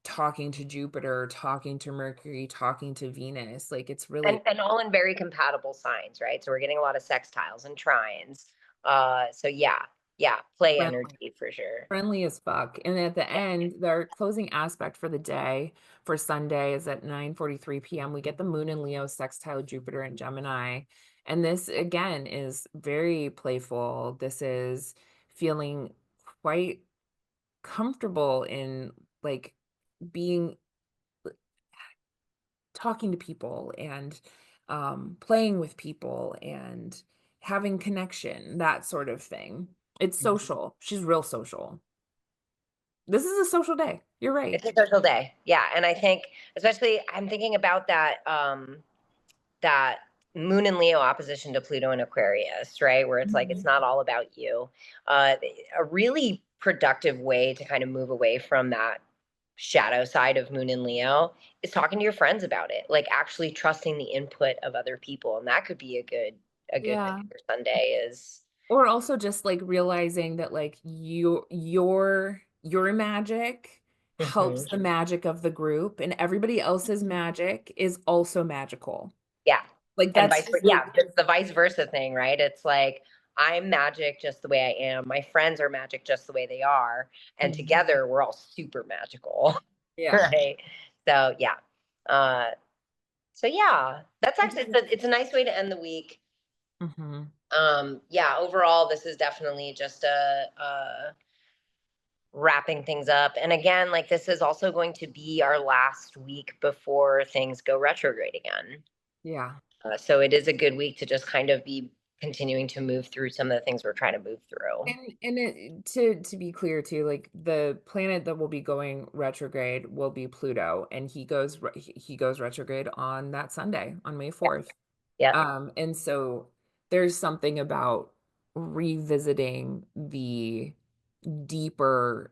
talking to Jupiter, talking to Mercury, talking to Venus. Like it's and really and all in very compatible signs, right? So we're getting a lot of sextiles and trines. So yeah, yeah, play friendly. energy for sure. Friendly as fuck. And at the Yeah. end, their closing aspect for the day for Sunday is at 9:43 p.m. We get the moon in Leo sextile Jupiter and Gemini. And this again is very playful. This is feeling quite comfortable in like being talking to people and playing with people and having connection, that sort of thing. It's social. She's real social. This is a social day. You're right. It's a social day. Yeah. And I think, especially, I'm thinking about that Moon and Leo opposition to Pluto and Aquarius, right? Where it's like it's Mhm. not all about you. Uh, a really productive way to kind of move away from that shadow side of Moon and Leo is talking to your friends about it, like actually trusting the input of other people, and that could be a good thing Yeah. for Sunday. Is Or also just like realizing that like your magic helps Mhm. the magic of the group and everybody else's magic is also magical. Yeah, Like and that's vice just versa. like Yeah, it's the vice versa thing, right? It's like I'm magic just the way I am. My friends are magic just the way they are, and Mhm. together we're all super magical, Yeah. right? So yeah, uh, so yeah, that's I actually think it's a nice way to end the week. hmm Yeah, overall, this is definitely just wrapping things up. And again, like this is also going to be our last week before things go retrograde again. yeah. So it is a good week to just kind of be continuing to move through some of the things we're trying to move through. And to be clear too, like the planet that will be going retrograde will be Pluto, and he goes retrograde on that Sunday, on May Yeah. 4th. Yep. And so there's something about revisiting the deeper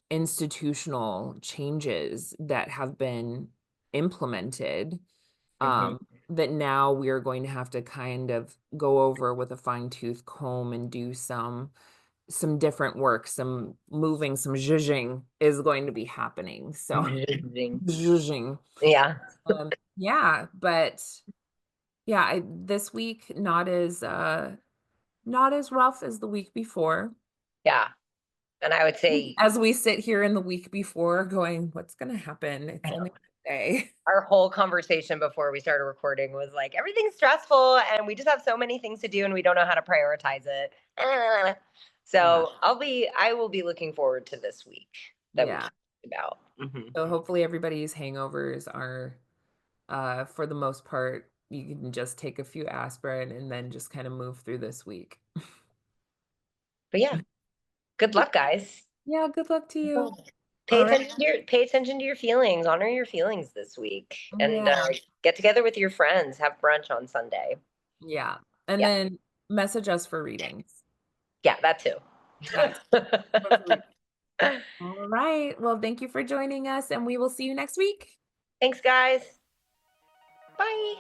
institutional changes that have been implemented, Hmm. that now we are going to have to kind of go over with a fine-tooth comb and do some different work, some moving, some zhuzhing is going to be happening. So zhuzhing. Yeah. Yeah, but yeah, this week not as rough as the week before. Yeah. And I would say As we sit here in the week before going, what's gonna happen? It's only a day. our whole conversation before we started recording was like everything's stressful and we just have so many things to do and we don't know how to prioritize it. Yeah. So I will be looking forward to this week that we Yeah. talked about. Hmm. So hopefully everybody's hangovers are for the most part, you can just take a few aspirin and then just kind of move through this week. But yeah, good luck, guys. Yeah, good luck to you. Pay All right. attention to pay attention to your feelings. Honor your feelings this week, and Yeah. get together with your friends. Have brunch on Sunday. Yeah. And Yeah, then message us for readings. yeah, that too. That's all right. Well, thank you for joining us, and we will see you next week. Thanks, guys. Bye.